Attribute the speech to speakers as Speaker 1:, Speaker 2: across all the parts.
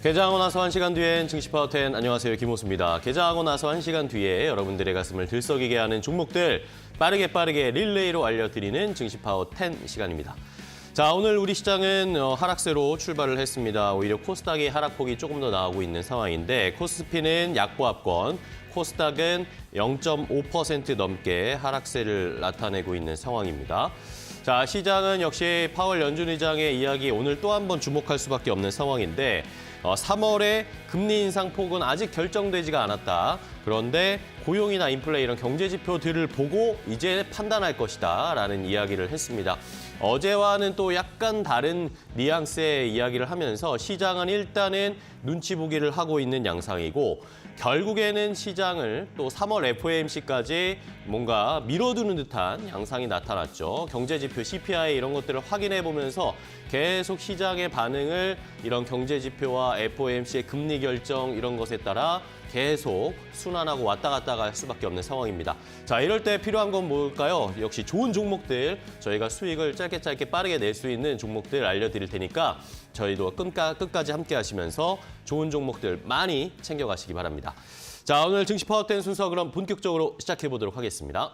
Speaker 1: 개장하고 나서 1시간 뒤엔 증시파워10 안녕하세요. 김호수입니다. 개장하고 나서 1시간 뒤에 여러분들의 가슴을 들썩이게 하는 종목들 빠르게 릴레이로 알려드리는 증시파워10 시간입니다. 자, 오늘 우리 시장은 하락세로 출발을 했습니다. 오히려 코스닥의 하락폭이 조금 더 나오고 있는 상황인데 코스피는 약보합권, 코스닥은 0.5% 넘게 하락세를 나타내고 있는 상황입니다. 자, 시장은 역시 파월 연준 의장의 이야기 오늘 또 한 번 주목할 수밖에 없는 상황인데 3월에 금리 인상 폭은 아직 결정되지가 않았다. 그런데 고용이나 인플레 이런 경제 지표들을 보고 이제 판단할 것이다 라는 이야기를 했습니다. 어제와는 또 약간 다른 뉘앙스의 이야기를 하면서 시장은 일단은 눈치 보기를 하고 있는 양상이고 결국에는 시장을 또 3월 FOMC까지 뭔가 밀어두는 듯한 양상이 나타났죠. 경제지표 CPI 이런 것들을 확인해 보면서 계속 시장의 반응을 이런 경제지표와 FOMC의 금리 결정 이런 것에 따라 계속 순환하고 왔다 갔다 갈 수밖에 없는 상황입니다. 자, 이럴 때 필요한 건 뭘까요? 역시 좋은 종목들, 저희가 수익을 짧게 빠르게 낼 수 있는 종목들 알려드릴 테니까 저희도 끝까지 함께 하시면서 좋은 종목들 많이 챙겨가시기 바랍니다. 자, 오늘 증시파워10 순서 그럼 본격적으로 시작해 보도록 하겠습니다.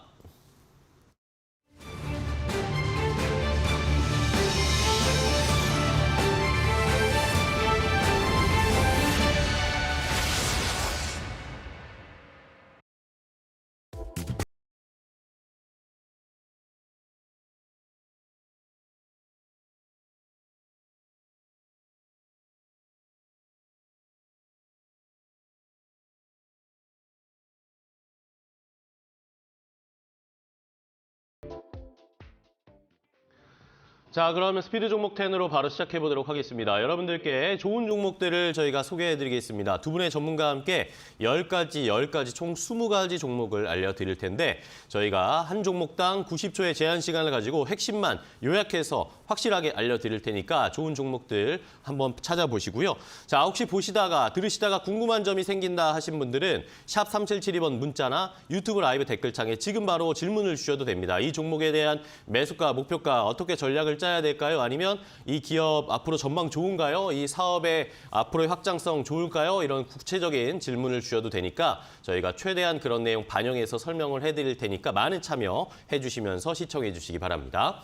Speaker 1: 자, 그러면 스피드 종목 10으로 바로 시작해 보도록 하겠습니다. 여러분들께 좋은 종목들을 저희가 소개해 드리겠습니다. 두 분의 전문가와 함께 10가지 총 20가지 종목을 알려드릴 텐데 저희가 한 종목당 90초의 제한 시간을 가지고 핵심만 요약해서 확실하게 알려드릴 테니까 좋은 종목들 한번 찾아보시고요. 자, 혹시 들으시다가 궁금한 점이 생긴다 하신 분들은 샵 3772번 문자나 유튜브 라이브 댓글창에 지금 바로 질문을 주셔도 됩니다. 이 종목에 대한 매수가, 목표가, 어떻게 전략을 짜야 될까요? 아니면 이 기업 앞으로 전망 좋은가요? 이 사업의 앞으로의 확장성 좋을까요? 이런 구체적인 질문을 주셔도 되니까 저희가 최대한 그런 내용 반영해서 설명을 해드릴 테니까 많은 참여해 주시면서 시청해 주시기 바랍니다.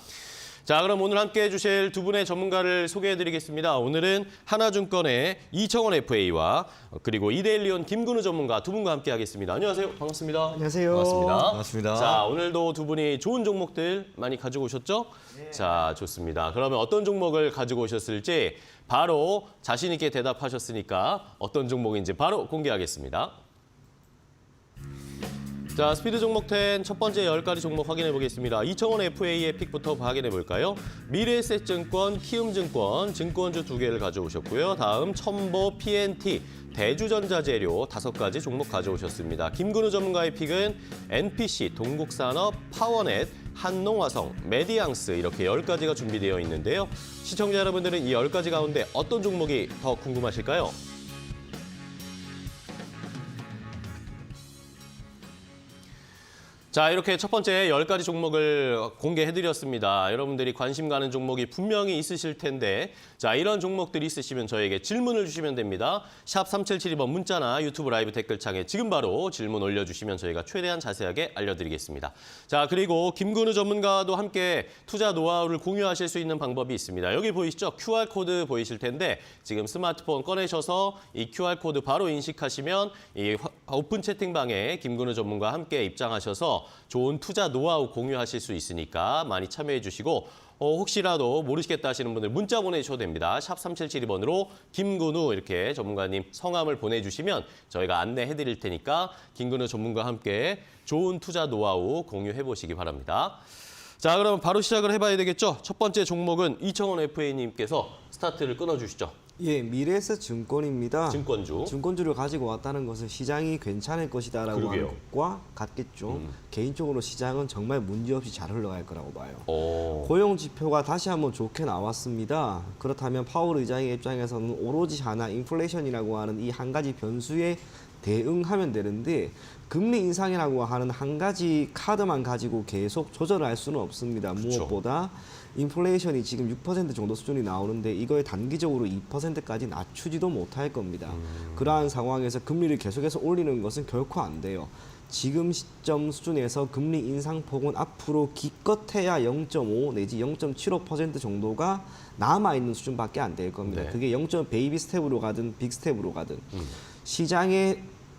Speaker 1: 자, 그럼 오늘 함께 해주실 두 분의 전문가를 소개해드리겠습니다. 오늘은 하나증권의 이청원 FA와 그리고 이데일리온 김근우 전문가 두 분과 함께 하겠습니다. 안녕하세요. 반갑습니다.
Speaker 2: 안녕하세요.
Speaker 1: 반갑습니다.
Speaker 3: 반갑습니다.
Speaker 1: 자, 오늘도 두 분이 좋은 종목들 많이 가지고 오셨죠? 네. 자, 좋습니다. 그러면 어떤 종목을 가지고 오셨을지 바로 자신 있게 대답하셨으니까 어떤 종목인지 바로 공개하겠습니다. 자, 스피드 종목 10 첫 번째 10가지 종목 확인해 보겠습니다. 이청원 FA의 픽부터 확인해 볼까요? 미래에셋증권, 키움증권, 증권주 2개를 가져오셨고요. 다음 첨보, PNT, 대주전자재료 5가지 종목 가져오셨습니다. 김근우 전문가의 픽은 NPC, 동국산업, 파워넷, 한농화성, 메디앙스 이렇게 10가지가 준비되어 있는데요. 시청자 여러분들은 이 10가지 가운데 어떤 종목이 더 궁금하실까요? 자, 이렇게 첫 번째 10가지 종목을 공개해드렸습니다. 여러분들이 관심 가는 종목이 분명히 있으실 텐데 자, 이런 종목들이 있으시면 저에게 질문을 주시면 됩니다. 샵 3772번 문자나 유튜브 라이브 댓글창에 지금 바로 질문 올려주시면 저희가 최대한 자세하게 알려드리겠습니다. 자, 그리고 김근우 전문가도 함께 투자 노하우를 공유하실 수 있는 방법이 있습니다. 여기 보이시죠? QR코드 보이실 텐데 지금 스마트폰 꺼내셔서 이 QR코드 바로 인식하시면 이 오픈 채팅방에 김근우 전문가와 함께 입장하셔서 좋은 투자 노하우 공유하실 수 있으니까 많이 참여해 주시고 혹시라도 모르시겠다 하시는 분들 문자 보내주셔도 됩니다. 샵 3772번으로 김근우 이렇게 전문가님 성함을 보내주시면 저희가 안내해 드릴 테니까 김근우 전문가와 함께 좋은 투자 노하우 공유해 보시기 바랍니다. 자, 그럼 바로 시작을 해봐야 되겠죠? 첫 번째 종목은 이청원 FA님께서 스타트를 끊어주시죠.
Speaker 2: 예, 미래에셋증권입니다. 증권주를 가지고 왔다는 것은 시장이 괜찮을 것이다라고
Speaker 1: 그러게요.
Speaker 2: 하는 것과 같겠죠. 개인적으로 시장은 정말 문제없이 잘 흘러갈 거라고 봐요. 고용 지표가 다시 한번 좋게 나왔습니다. 그렇다면 파월 의장의 입장에서는 오로지 하나 인플레이션이라고 하는 이 한 가지 변수에 대응하면 되는데 금리 인상이라고 하는 한 가지 카드만 가지고 계속 조절할 수는 없습니다.
Speaker 1: 그렇죠.
Speaker 2: 무엇보다 인플레이션이 지금 6% 정도 수준이 나오는데 이걸 단기적으로 2%까지 낮추지도 못할 겁니다. 그러한 상황에서 금리를 계속해서 올리는 것은 결코 안 돼요. 지금 시점 수준에서 금리 인상폭은 앞으로 기껏해야 0.5 내지 0.75% 정도가 남아있는 수준밖에 안 될 겁니다.
Speaker 1: 네.
Speaker 2: 그게 0. 베이비 스텝으로 가든 빅 스텝으로 가든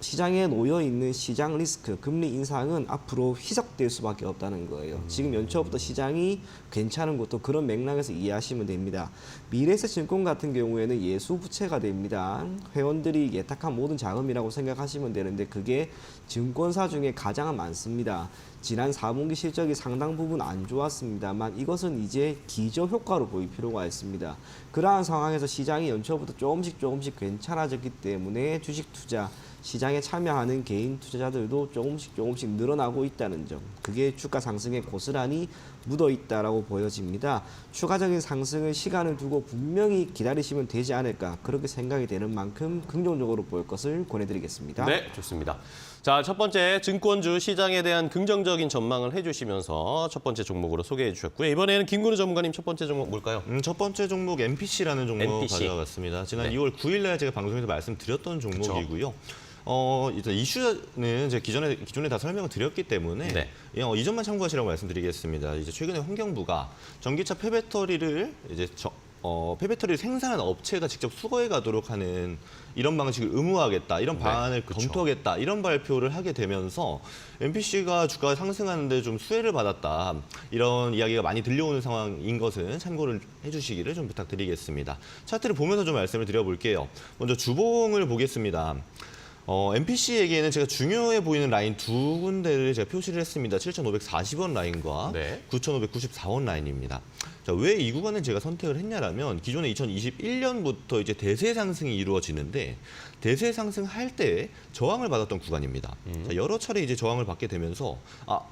Speaker 2: 시장에 놓여 있는 시장 리스크, 금리 인상은 앞으로 희석될 수밖에 없다는 거예요. 지금 연초부터 시장이 괜찮은 것도 그런 맥락에서 이해하시면 됩니다. 미래세 증권 같은 경우에는 예수 부채가 됩니다. 회원들이 예탁한 모든 자금이라고 생각하시면 되는데 그게 증권사 중에 가장 많습니다. 지난 4분기 실적이 상당 부분 안 좋았습니다만 이것은 이제 기저 효과로 보일 필요가 있습니다. 그러한 상황에서 시장이 연초부터 조금씩 괜찮아졌기 때문에 주식 투자, 시장에 참여하는 개인 투자자들도 조금씩 늘어나고 있다는 점. 그게 주가 상승에 고스란히 묻어 있다라고 보여집니다. 추가적인 상승을 시간을 두고 분명히 기다리시면 되지 않을까 그렇게 생각이 되는 만큼 긍정적으로 볼 것을 권해드리겠습니다.
Speaker 1: 네, 좋습니다. 자, 첫 번째 증권주 시장에 대한 긍정적인 전망을 해주시면서 첫 번째 종목으로 소개해 주셨고요. 이번에는 김근우 전문가님 첫 번째 종목 뭘까요?
Speaker 3: 첫 번째 종목 MPC라는 종목
Speaker 1: MPC.
Speaker 3: 가져왔습니다. 지난
Speaker 1: 네.
Speaker 3: 2월 9일 날 제가 방송에서 말씀드렸던 종목이고요. 이제 이슈는 제가 기존에 다 설명을 드렸기 때문에
Speaker 1: 네.
Speaker 3: 이 점만 참고하시라고 말씀드리겠습니다. 이제 최근에 환경부가 전기차 폐배터리를 폐배터리를 생산한 업체가 직접 수거해 가도록 하는 이런 방식을 의무화하겠다, 이런 방안을 검토하겠다, 이런 발표를 하게 되면서 MPC가 주가가 상승하는데 좀 수혜를 받았다, 이런 이야기가 많이 들려오는 상황인 것은 참고를 해주시기를 좀 부탁드리겠습니다. 차트를 보면서 좀 말씀을 드려볼게요. 먼저 주봉을 보겠습니다. MPC에게는 제가 중요해 보이는 라인 두 군데를 제가 표시를 했습니다. 7,540원 라인과
Speaker 1: 네.
Speaker 3: 9,594원 라인입니다. 자, 왜 이 구간을 제가 선택을 했냐라면 기존에 2021년부터 이제 대세 상승이 이루어지는데 대세 상승할 때 저항을 받았던 구간입니다. 자, 여러 차례 이제 저항을 받게 되면서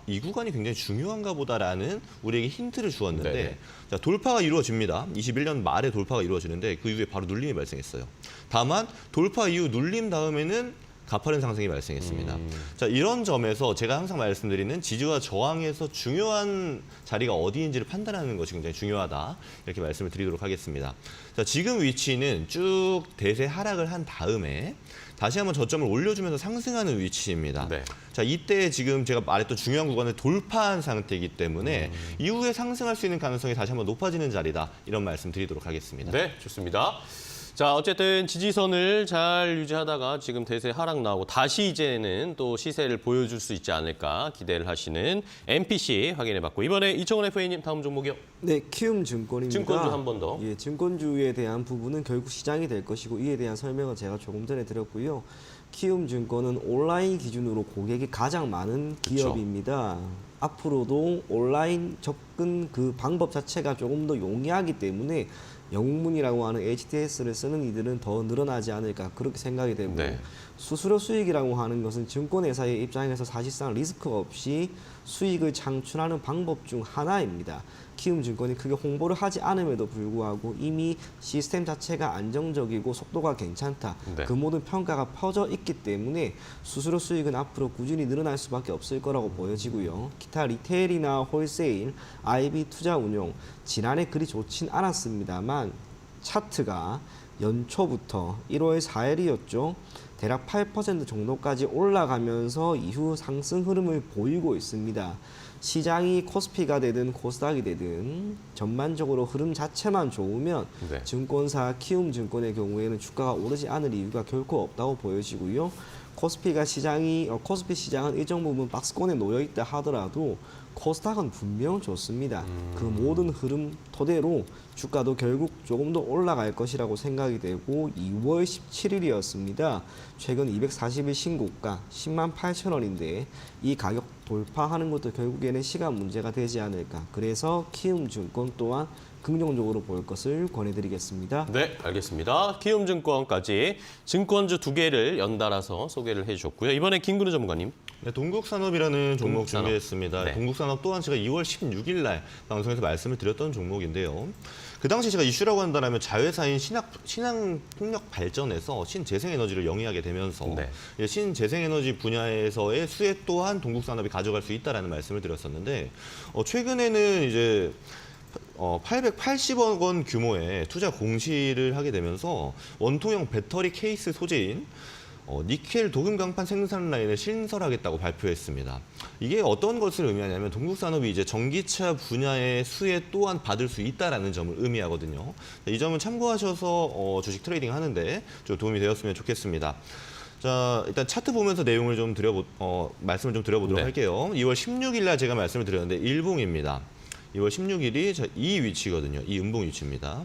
Speaker 3: 이 구간이 굉장히 중요한가 보다라는 우리에게 힌트를 주었는데
Speaker 1: 네네.
Speaker 3: 자, 돌파가 이루어집니다. 21년 말에 돌파가 이루어지는데 그 이후에 바로 눌림이 발생했어요. 다만 돌파 이후 눌림 다음에는 가파른 상승이 발생했습니다. 자, 이런 점에서 제가 항상 말씀드리는 지지와 저항에서 중요한 자리가 어디인지를 판단하는 것이 굉장히 중요하다, 이렇게 말씀을 드리도록 하겠습니다. 자, 지금 위치는 쭉 대세 하락을 한 다음에 다시 한번 저점을 올려주면서 상승하는 위치입니다.
Speaker 1: 네.
Speaker 3: 자, 이때 지금 제가 말했던 중요한 구간을 돌파한 상태이기 때문에 이후에 상승할 수 있는 가능성이 다시 한번 높아지는 자리다, 이런 말씀 드리도록 하겠습니다.
Speaker 1: 네, 좋습니다. 자, 어쨌든 지지선을 잘 유지하다가 지금 대세 하락 나오고 다시 이제는 또 시세를 보여줄 수 있지 않을까 기대를 하시는 MPC 확인해봤고, 이번에 이청원 FA님 다음 종목이요.
Speaker 2: 네, 키움 증권입니다.
Speaker 1: 증권주 한 번 더.
Speaker 2: 예, 증권주에 대한 부분은 결국 시장이 될 것이고 이에 대한 설명을 제가 조금 전에 드렸고요. 키움 증권은 온라인 기준으로 고객이 가장 많은 기업입니다. 앞으로도 온라인 접근 그 방법 자체가 조금 더 용이하기 때문에 영문이라고 하는 HTS를 쓰는 이들은 더 늘어나지 않을까 그렇게 생각이 되고,
Speaker 1: 네.
Speaker 2: 수수료 수익이라고 하는 것은 증권회사의 입장에서 사실상 리스크 없이 수익을 창출하는 방법 중 하나입니다. 키움증권이 크게 홍보를 하지 않음에도 불구하고 이미 시스템 자체가 안정적이고 속도가 괜찮다.
Speaker 1: 네.
Speaker 2: 그 모든 평가가 퍼져 있기 때문에 수수료 수익은 앞으로 꾸준히 늘어날 수밖에 없을 거라고 보여지고요. 기타 리테일이나 홀세일, IB 투자 운용, 지난해 그리 좋진 않았습니다만 차트가 연초부터 1월 4일이었죠. 대략 8% 정도까지 올라가면서 이후 상승 흐름을 보이고 있습니다. 시장이 코스피가 되든 코스닥이 되든 전반적으로 흐름 자체만 좋으면
Speaker 1: 네.
Speaker 2: 증권사 키움증권의 경우에는 주가가 오르지 않을 이유가 결코 없다고 보여지고요. 코스피 시장은 일정 부분 박스권에 놓여 있다 하더라도 코스닥은 분명 좋습니다. 그 모든 흐름 토대로 주가도 결국 조금 더 올라갈 것이라고 생각이 되고, 2월 17일이었습니다. 최근 240일 신고가 10만 8천 원인데 이 가격 돌파하는 것도 결국에는 시간 문제가 되지 않을까. 그래서 키움증권 또한 긍정적으로 볼 것을 권해드리겠습니다.
Speaker 1: 네, 알겠습니다. 키움증권까지 증권주 두 개를 연달아서 소개를 해주셨고요. 이번에 김근우 전문가님.
Speaker 3: 네, 동국산업이라는 종목
Speaker 1: 동국산업.
Speaker 3: 준비했습니다.
Speaker 1: 네.
Speaker 3: 동국산업 또한 제가 2월 16일 날 방송에서 말씀을 드렸던 종목인데요. 그 당시 제가 이슈라고 한다면 자회사인 신한폭력 발전에서 신재생에너지를 영위하게 되면서
Speaker 1: 네.
Speaker 3: 신재생에너지 분야에서의 수혜 또한 동국산업이 가져갈 수 있다라는 말씀을 드렸었는데, 최근에는 이제 880억 원 규모의 투자 공시를 하게 되면서 원통형 배터리 케이스 소재인 니켈 도금 강판 생산 라인을 신설하겠다고 발표했습니다. 이게 어떤 것을 의미하냐면 동국산업이 이제 전기차 분야의 수혜 또한 받을 수 있다라는 점을 의미하거든요. 이 점은 참고하셔서 주식 트레이딩 하는데 좀 도움이 되었으면 좋겠습니다. 자, 일단 차트 보면서 내용을 좀 말씀을 좀 드려보도록
Speaker 1: 네.
Speaker 3: 할게요. 2월 16일 날 제가 말씀을 드렸는데 일봉입니다. 2월 16일이 이 위치거든요. 이 음봉 위치입니다.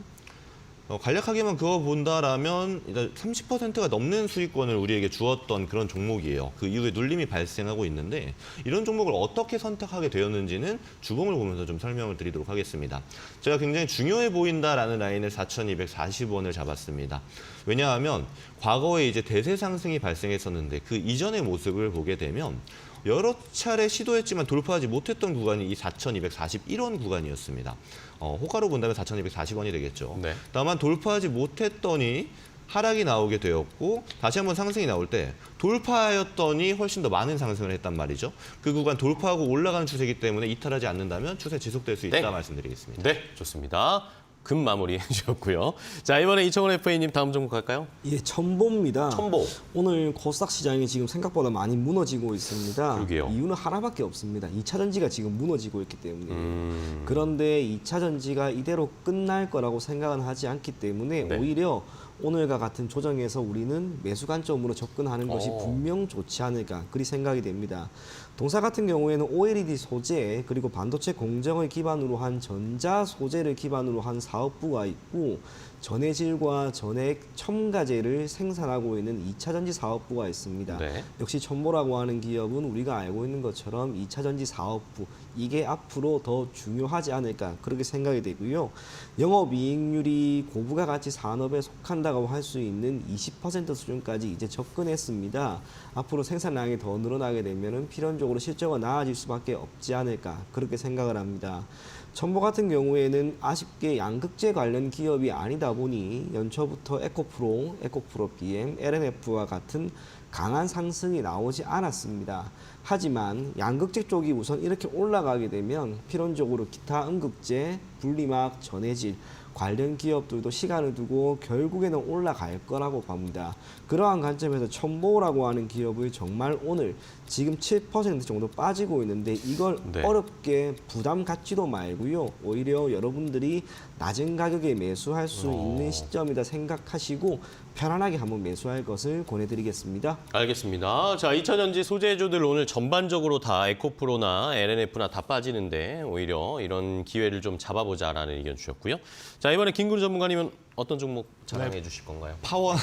Speaker 3: 간략하게만 그어 본다라면 일단 30%가 넘는 수익권을 우리에게 주었던 그런 종목이에요. 그 이후에 눌림이 발생하고 있는데 이런 종목을 어떻게 선택하게 되었는지는 주봉을 보면서 좀 설명을 드리도록 하겠습니다. 제가 굉장히 중요해 보인다라는 라인을 4,240원을 잡았습니다. 왜냐하면 과거에 이제 대세 상승이 발생했었는데 그 이전의 모습을 보게 되면 여러 차례 시도했지만 돌파하지 못했던 구간이 이 4,241원 구간이었습니다. 호가로 본다면 4,240원이 되겠죠.
Speaker 1: 네.
Speaker 3: 다만 돌파하지 못했더니 하락이 나오게 되었고 다시 한번 상승이 나올 때 돌파하였더니 훨씬 더 많은 상승을 했단 말이죠. 그 구간 돌파하고 올라가는 추세이기 때문에 이탈하지 않는다면 추세 지속될 수 있다
Speaker 1: 네.
Speaker 3: 말씀드리겠습니다.
Speaker 1: 네, 좋습니다. 금 마무리 해주셨고요. 자, 이번에 이청원 FA님 다음 종목 갈까요?
Speaker 2: 예, 첨보입니다.
Speaker 1: 첨보.
Speaker 2: 오늘 코스닥 시장이 지금 생각보다 많이 무너지고 있습니다.
Speaker 1: 그러게요.
Speaker 2: 이유는 하나밖에 없습니다. 2차 전지가 지금 무너지고 있기 때문에. 그런데 2차 전지가 이대로 끝날 거라고 생각은 하지 않기 때문에
Speaker 1: 네.
Speaker 2: 오히려 오늘과 같은 조정에서 우리는 매수 관점으로 접근하는 것이
Speaker 1: 오.
Speaker 2: 분명 좋지 않을까 그리 생각이 됩니다. 동사 같은 경우에는 OLED 소재 그리고 반도체 공정을 기반으로 한 전자 소재를 기반으로 한 사업부가 있고 전해질과 전액 첨가제를 생산하고 있는 2차 전지 사업부가 있습니다.
Speaker 1: 네.
Speaker 2: 역시 첨보라고 하는 기업은 우리가 알고 있는 것처럼 2차 전지 사업부 이게 앞으로 더 중요하지 않을까 그렇게 생각이 되고요. 영업이익률이 고부가 가치 산업에 속한다고 할 수 있는 20% 수준까지 이제 접근했습니다. 앞으로 생산량이 더 늘어나게 되면 필연적으로 실적가 나아질 수밖에 없지 않을까 그렇게 생각을 합니다. 첨보 같은 경우에는 아쉽게 양극재 관련 기업이 아니다 보니 연초부터 에코프로, 에코프로 PM, LNF와 같은 강한 상승이 나오지 않았습니다. 하지만 양극재 쪽이 우선 이렇게 올라가게 되면 필연적으로 기타 음극재, 분리막, 전해질 관련 기업들도 시간을 두고 결국에는 올라갈 거라고 봅니다. 그러한 관점에서 첨보라고 하는 기업을 정말 오늘 지금 7% 정도 빠지고 있는데 이걸
Speaker 1: 네.
Speaker 2: 어렵게 부담 갖지도 말고요. 오히려 여러분들이 낮은 가격에 매수할 수 있는 시점이다 생각하시고 편안하게 한번 매수할 것을 권해드리겠습니다.
Speaker 1: 알겠습니다. 자, 2차 전지 소재주들 오늘 전반적으로 다 에코프로나 LNF나 다 빠지는데 오히려 이런 기회를 좀 잡아보자라는 의견 주셨고요. 자, 이번에 김구루 전문가님은 어떤 종목 자랑해 주실 건가요?
Speaker 3: 파워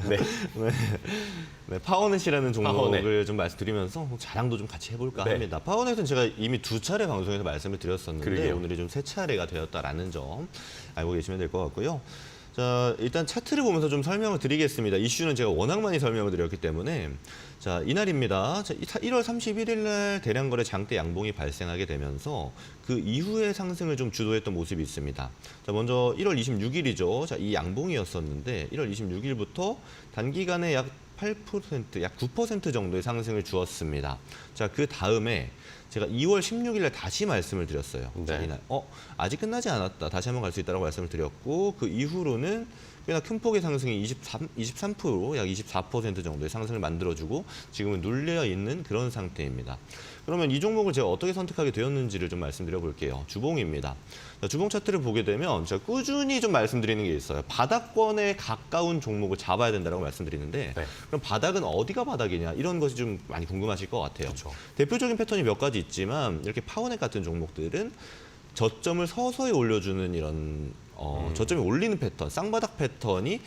Speaker 1: 네.
Speaker 3: 네, 파워넷이라는 종목을
Speaker 1: 파워넷.
Speaker 3: 좀 말씀드리면서 자랑도 좀 같이 해볼까
Speaker 1: 네.
Speaker 3: 합니다. 파워넷은 제가 이미 2차례 방송에서 말씀을 드렸었는데
Speaker 1: 그러게요.
Speaker 3: 오늘이 좀 3차례가 되었다라는 점 알고 계시면 될 것 같고요. 자, 일단 차트를 보면서 좀 설명을 드리겠습니다. 이슈는 제가 워낙 많이 설명을 드렸기 때문에 자, 이날입니다. 자, 1월 31일 날 대량 거래 장대 양봉이 발생하게 되면서 그 이후에 상승을 좀 주도했던 모습이 있습니다. 자, 먼저 1월 26일이죠. 자, 이 양봉이었었는데 1월 26일부터 단기간에 약 8%, 약 9% 정도의 상승을 주었습니다. 자, 그 다음에 제가 2월 16일 날 다시 말씀을 드렸어요.
Speaker 1: 네.
Speaker 3: 자, 이날 아직 끝나지 않았다. 다시 한번 갈 수 있다고 말씀을 드렸고 그 이후로는 꽤나 큰 폭의 상승이 23%, 약 24% 정도의 상승을 만들어주고 지금은 눌려 있는 그런 상태입니다. 그러면 이 종목을 제가 어떻게 선택하게 되었는지를 좀 말씀드려 볼게요. 주봉입니다. 자, 주봉 차트를 보게 되면 제가 꾸준히 좀 말씀드리는 게 있어요. 바닥권에 가까운 종목을 잡아야 된다고 말씀드리는데
Speaker 1: 네.
Speaker 3: 그럼 바닥은 어디가 바닥이냐 이런 것이 좀 많이 궁금하실 것 같아요.
Speaker 1: 그렇죠.
Speaker 3: 대표적인 패턴이 몇 가지 있지만 이렇게 파워넷 같은 종목들은 저점을 서서히 올려주는 이런 저점이 올리는 패턴, 쌍바닥 패턴이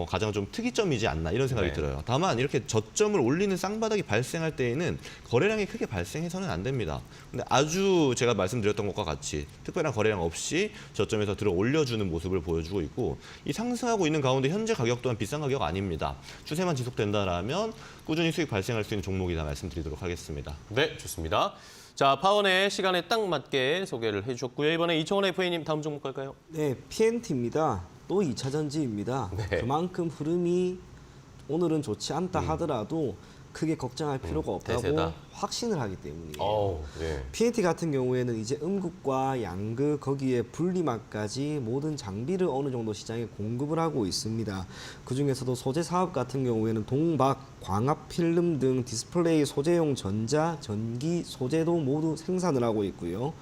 Speaker 3: 가장 좀 특이점이지 않나 이런 생각이
Speaker 1: 네.
Speaker 3: 들어요. 다만 이렇게 저점을 올리는 쌍바닥이 발생할 때에는 거래량이 크게 발생해서는 안 됩니다. 근데 아주 제가 말씀드렸던 것과 같이 특별한 거래량 없이 저점에서 들어 올려주는 모습을 보여주고 있고 이 상승하고 있는 가운데 현재 가격 또한 비싼 가격 아닙니다. 추세만 지속된다라면 꾸준히 수익 발생할 수 있는 종목이다 말씀드리도록 하겠습니다.
Speaker 1: 네, 좋습니다. 자, 파원의 시간에 딱 맞게 소개를 해주셨고요. 이번에 이청원 FA님 다음 종목 갈까요?
Speaker 2: 네, PNT입니다. 또 2차 전지입니다.
Speaker 1: 네.
Speaker 2: 그만큼 흐름이 오늘은 좋지 않다 하더라도 크게 걱정할 필요가 없다고
Speaker 1: 대세다.
Speaker 2: 확신을 하기 때문이에요.
Speaker 1: 네.
Speaker 2: PNT 같은 경우에는 이제 음극과 양극 거기에 분리막까지 모든 장비를 어느 정도 시장에 공급을 하고 있습니다. 그중에서도 소재 사업 같은 경우에는 동박, 광합 필름 등 디스플레이 소재용 전자, 전기, 소재도 모두 생산을 하고 있고요.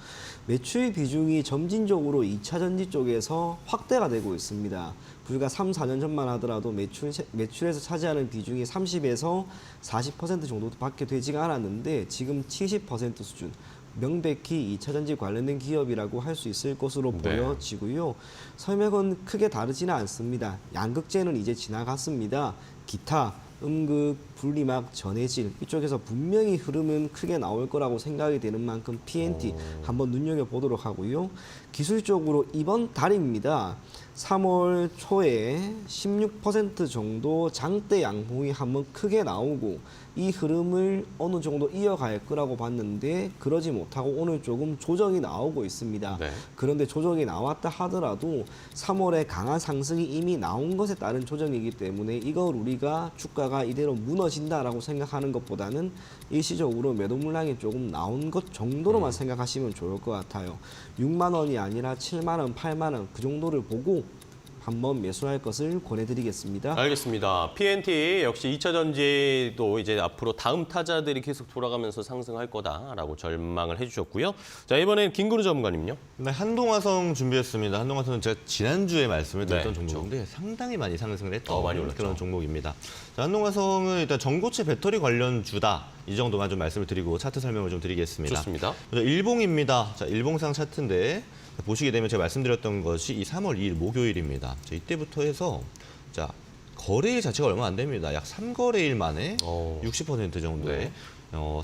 Speaker 2: 매출 비중이 점진적으로 2차 전지 쪽에서 확대가 되고 있습니다. 불과 3, 4년 전만 하더라도 매출에서 차지하는 비중이 30에서 40% 정도밖에 되지가 않았는데 지금 70% 수준. 명백히 2차 전지 관련된 기업이라고 할 수 있을 것으로
Speaker 1: 네.
Speaker 2: 보여지고요. 설명은 크게 다르지는 않습니다. 양극재는 이제 지나갔습니다. 기타, 음극, 분리막, 전해질 이쪽에서 분명히 흐름은 크게 나올 거라고 생각이 되는 만큼 PNT 한번 눈여겨보도록 하고요. 기술적으로 이번 달입니다. 3월 초에 16% 정도 장대 양봉이 한번 크게 나오고 이 흐름을 어느 정도 이어갈 거라고 봤는데 그러지 못하고 오늘 조금 조정이 나오고 있습니다.
Speaker 1: 네.
Speaker 2: 그런데 조정이 나왔다 하더라도 3월에 강한 상승이 이미 나온 것에 따른 조정이기 때문에 이걸 우리가 주가가 이대로 무너진다라고 생각하는 것보다는 일시적으로 매도 물량이 조금 나온 것 정도로만 생각하시면 좋을 것 같아요. 6만 원이 아니라 7만 원, 8만 원 그 정도를 보고 한번 매수할 것을 권해드리겠습니다.
Speaker 1: 알겠습니다. PNT 역시 2차 전지도 이제 앞으로 다음 타자들이 계속 돌아가면서 상승할 거다라고 전망을 해주셨고요. 자, 이번엔 김근우 전문가님요.
Speaker 3: 네, 한동화성 준비했습니다. 한동화성은 제가 지난주에 말씀을 드렸던
Speaker 1: 네,
Speaker 3: 종목인데 상당히 많이 상승을 했던
Speaker 1: 많이 올랐죠.
Speaker 3: 그런 종목입니다. 자, 한동화성은 일단 전고체 배터리 관련 주다. 이 정도만 좀 말씀을 드리고 차트 설명을 좀 드리겠습니다.
Speaker 1: 좋습니다.
Speaker 3: 자, 일봉입니다. 자, 일봉상 차트인데 보시게 되면 제가 말씀드렸던 것이 이 3월 2일 목요일입니다. 자, 이때부터 해서 자, 거래일 자체가 얼마 안 됩니다. 약 3거래일 만에 60% 정도의
Speaker 1: 네.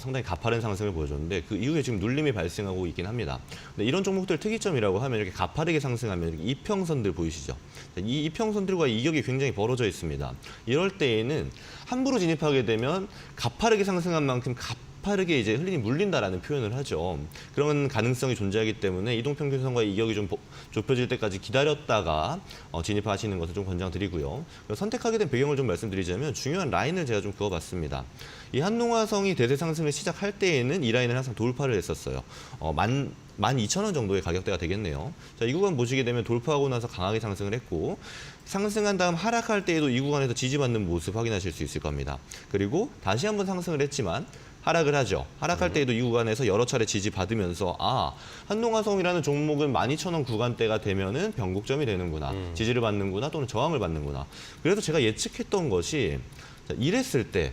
Speaker 3: 상당히 가파른 상승을 보여줬는데 그 이후에 지금 눌림이 발생하고 있긴 합니다. 근데 이런 종목들 특이점이라고 하면 이렇게 가파르게 상승하면 이렇게 이평선들 보이시죠? 이 이평선들과 이격이 굉장히 벌어져 있습니다. 이럴 때에는 함부로 진입하게 되면 가파르게 상승한 만큼 가파르게 이제 흘린이 물린다라는 표현을 하죠. 그런 가능성이 존재하기 때문에 이동평균선과의 이격이 좀 좁혀질 때까지 기다렸다가 진입하시는 것을 좀 권장드리고요. 선택하게 된 배경을 좀 말씀드리자면 중요한 라인을 제가 좀 그어봤습니다. 이 한동화성이 대세 상승을 시작할 때에는 이 라인을 항상 돌파를 했었어요. 12,000원 정도의 가격대가 되겠네요. 자, 이 구간 보시게 되면 돌파하고 나서 강하게 상승을 했고 상승한 다음 하락할 때에도 이 구간에서 지지받는 모습 확인하실 수 있을 겁니다. 그리고 다시 한번 상승을 했지만 하락을 하죠. 하락할 때에도 이 구간에서 여러 차례 지지받으면서 한동화성이라는 종목은 12,000원 구간대가 되면은 변곡점이 되는구나. 지지를 받는구나 또는 저항을 받는구나. 그래서 제가 예측했던 것이 이랬을 때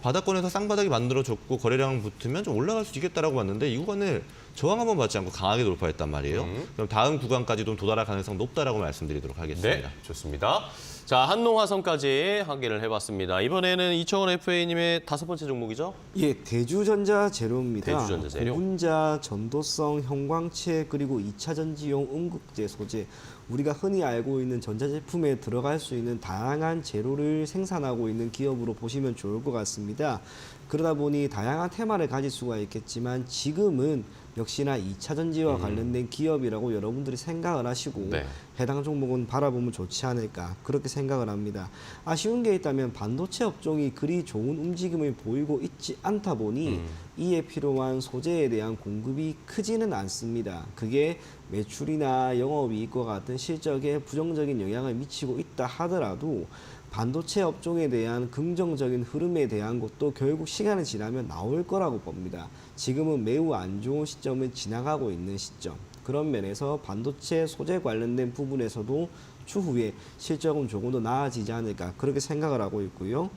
Speaker 3: 바닥권에서 쌍바닥이 만들어졌고 거래량 붙으면 좀 올라갈 수 있겠다라고 봤는데 이 구간을 저항 한번 받지 않고 강하게 돌파했단 말이에요. 그럼 다음 구간까지도 도달할 가능성 높다라고 말씀드리도록 하겠습니다.
Speaker 1: 네, 좋습니다. 자, 한동화성까지 확인을 해봤습니다. 이번에는 이청원 FA님의 5번째 종목이죠?
Speaker 2: 예, 대주전자 재료입니다.
Speaker 1: 대주전자 재료.
Speaker 2: 고분자, 전도성, 형광체 그리고 2차 전지용 음극재 소재 우리가 흔히 알고 있는 전자제품에 들어갈 수 있는 다양한 재료를 생산하고 있는 기업으로 보시면 좋을 것 같습니다. 그러다 보니 다양한 테마를 가질 수가 있겠지만 지금은 역시나 2차 전지와 관련된 기업이라고 여러분들이 생각을 하시고
Speaker 1: 네.
Speaker 2: 해당 종목은 바라보면 좋지 않을까 그렇게 생각을 합니다. 아쉬운 게 있다면 반도체 업종이 그리 좋은 움직임을 보이고 있지 않다 보니 이에 필요한 소재에 대한 공급이 크지는 않습니다. 그게 매출이나 영업이익과 같은 실적에 부정적인 영향을 미치고 있다 하더라도 반도체 업종에 대한 긍정적인 흐름에 대한 것도 결국 시간이 지나면 나올 거라고 봅니다. 지금은 매우 안 좋은 시점을 지나가고 있는 시점. 그런 면에서 반도체 소재 관련된 부분에서도 추후에 실적은 조금 더 나아지지 않을까 그렇게 생각을 하고 있고요.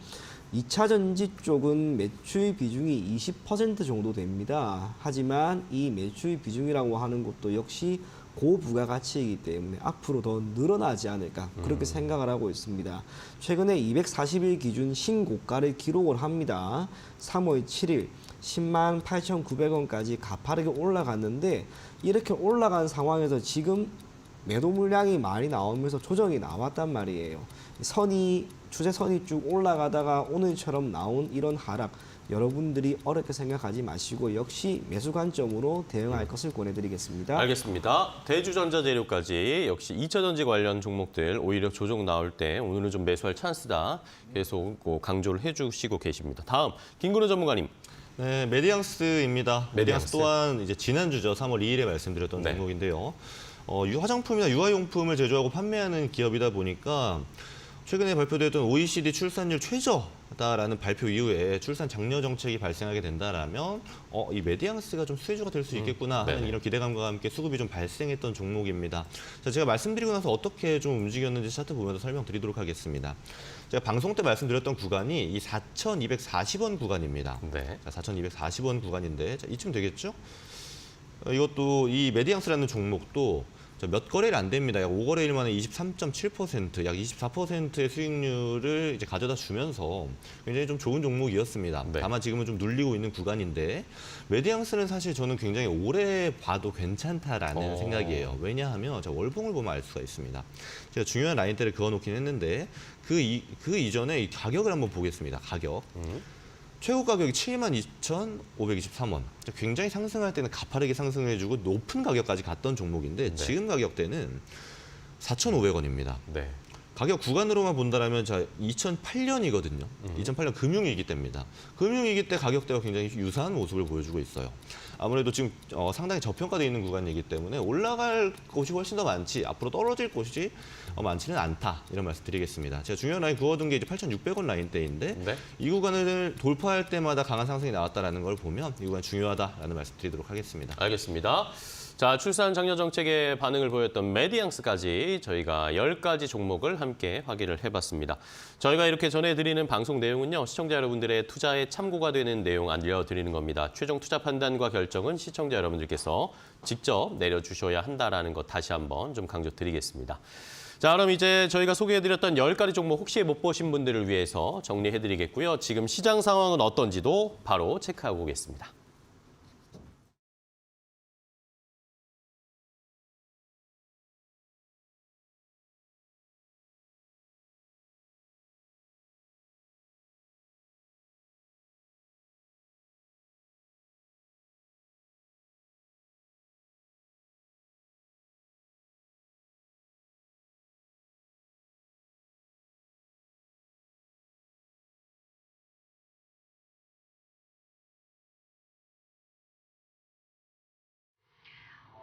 Speaker 2: 2차 전지 쪽은 매출 비중이 20% 정도 됩니다. 하지만 이 매출 비중이라고 하는 것도 역시 고부가가치이기 때문에 앞으로 더 늘어나지 않을까 그렇게 생각을 하고 있습니다. 최근에 240일 기준 신고가를 기록을 합니다. 3월 7일 10만 8,900원까지 가파르게 올라갔는데 이렇게 올라간 상황에서 지금 매도 물량이 많이 나오면서 조정이 나왔단 말이에요. 선이 추세선이 쭉 올라가다가 오늘처럼 나온 이런 하락 여러분들이 어렵게 생각하지 마시고 역시 매수 관점으로 대응할 것을 권해드리겠습니다.
Speaker 1: 알겠습니다. 대주전자재료까지 역시 2차 전지 관련 종목들 오히려 조정 나올 때 오늘은 좀 매수할 찬스다. 계속 강조를 해주시고 계십니다. 다음 김근우 전문가님.
Speaker 3: 네, 메디앙스입니다. 메디앙스
Speaker 1: 메디앙스.
Speaker 3: 또한 이제 지난주죠. 3월 2일에 말씀드렸던
Speaker 1: 네.
Speaker 3: 종목인데요. 화장품이나 유아용품을 제조하고 판매하는 기업이다 보니까 최근에 발표됐던 OECD 출산율 최저다라는 발표 이후에 출산 장려 정책이 발생하게 된다라면 이 메디앙스가 좀 수혜주가 될 수 있겠구나 하는
Speaker 1: 네네.
Speaker 3: 이런 기대감과 함께 수급이 좀 발생했던 종목입니다. 자, 제가 말씀드리고 나서 어떻게 좀 움직였는지 차트 보면서 설명드리도록 하겠습니다. 제가 방송 때 말씀드렸던 구간이 이 4,240원 구간입니다.
Speaker 1: 네.
Speaker 3: 자, 4,240원 구간인데 자, 이쯤 되겠죠? 이것도 이 메디앙스라는 종목도 몇 거래일 안 됩니다. 약 5거래일 만에 23.7%, 약 24%의 수익률을 이제 가져다 주면서 굉장히 좀 좋은 종목이었습니다.
Speaker 1: 네.
Speaker 3: 다만 지금은 좀 눌리고 있는 구간인데 메디앙스는 사실 저는 굉장히 오래 봐도 괜찮다라는 생각이에요. 왜냐하면 제가 월봉을 보면 알 수가 있습니다. 제가 중요한 라인대를 그어놓긴 했는데 그 이전에 이 가격을 한번 보겠습니다. 가격. 최고 가격이 72,523원. 굉장히 상승할 때는 가파르게 상승해주고 높은 가격까지 갔던 종목인데
Speaker 1: 네.
Speaker 3: 지금 가격대는 4,500원입니다.
Speaker 1: 네.
Speaker 3: 가격 구간으로만 본다면 2008년이거든요. 2008년 금융위기 때입니다. 금융위기 때 가격대와 굉장히 유사한 모습을 보여주고 있어요. 아무래도 지금 상당히 저평가되어 있는 구간이기 때문에 올라갈 곳이 훨씬 더 많지 앞으로 떨어질 곳이 많지는 않다 이런 말씀 드리겠습니다. 제가 중요한 라인 그어둔 게 이제 8,600원 라인대인데
Speaker 1: 네.
Speaker 3: 이 구간을 돌파할 때마다 강한 상승이 나왔다는 걸 보면 이 구간 중요하다라는 말씀 드리도록 하겠습니다.
Speaker 1: 알겠습니다. 자, 출산 장려 정책에 반응을 보였던 메디앙스까지 저희가 10가지 종목을 함께 확인을 해봤습니다. 저희가 이렇게 전해드리는 방송 내용은요, 시청자 여러분들의 투자에 참고가 되는 내용 알려드리는 겁니다. 최종 투자 판단과 결정은 시청자 여러분들께서 직접 내려주셔야 한다는 것 다시 한번 좀 강조드리겠습니다. 자, 그럼 이제 저희가 소개해드렸던 10가지 종목 혹시 못 보신 분들을 위해서 정리해드리겠고요. 지금 시장 상황은 어떤지도 바로 체크하고 오겠습니다.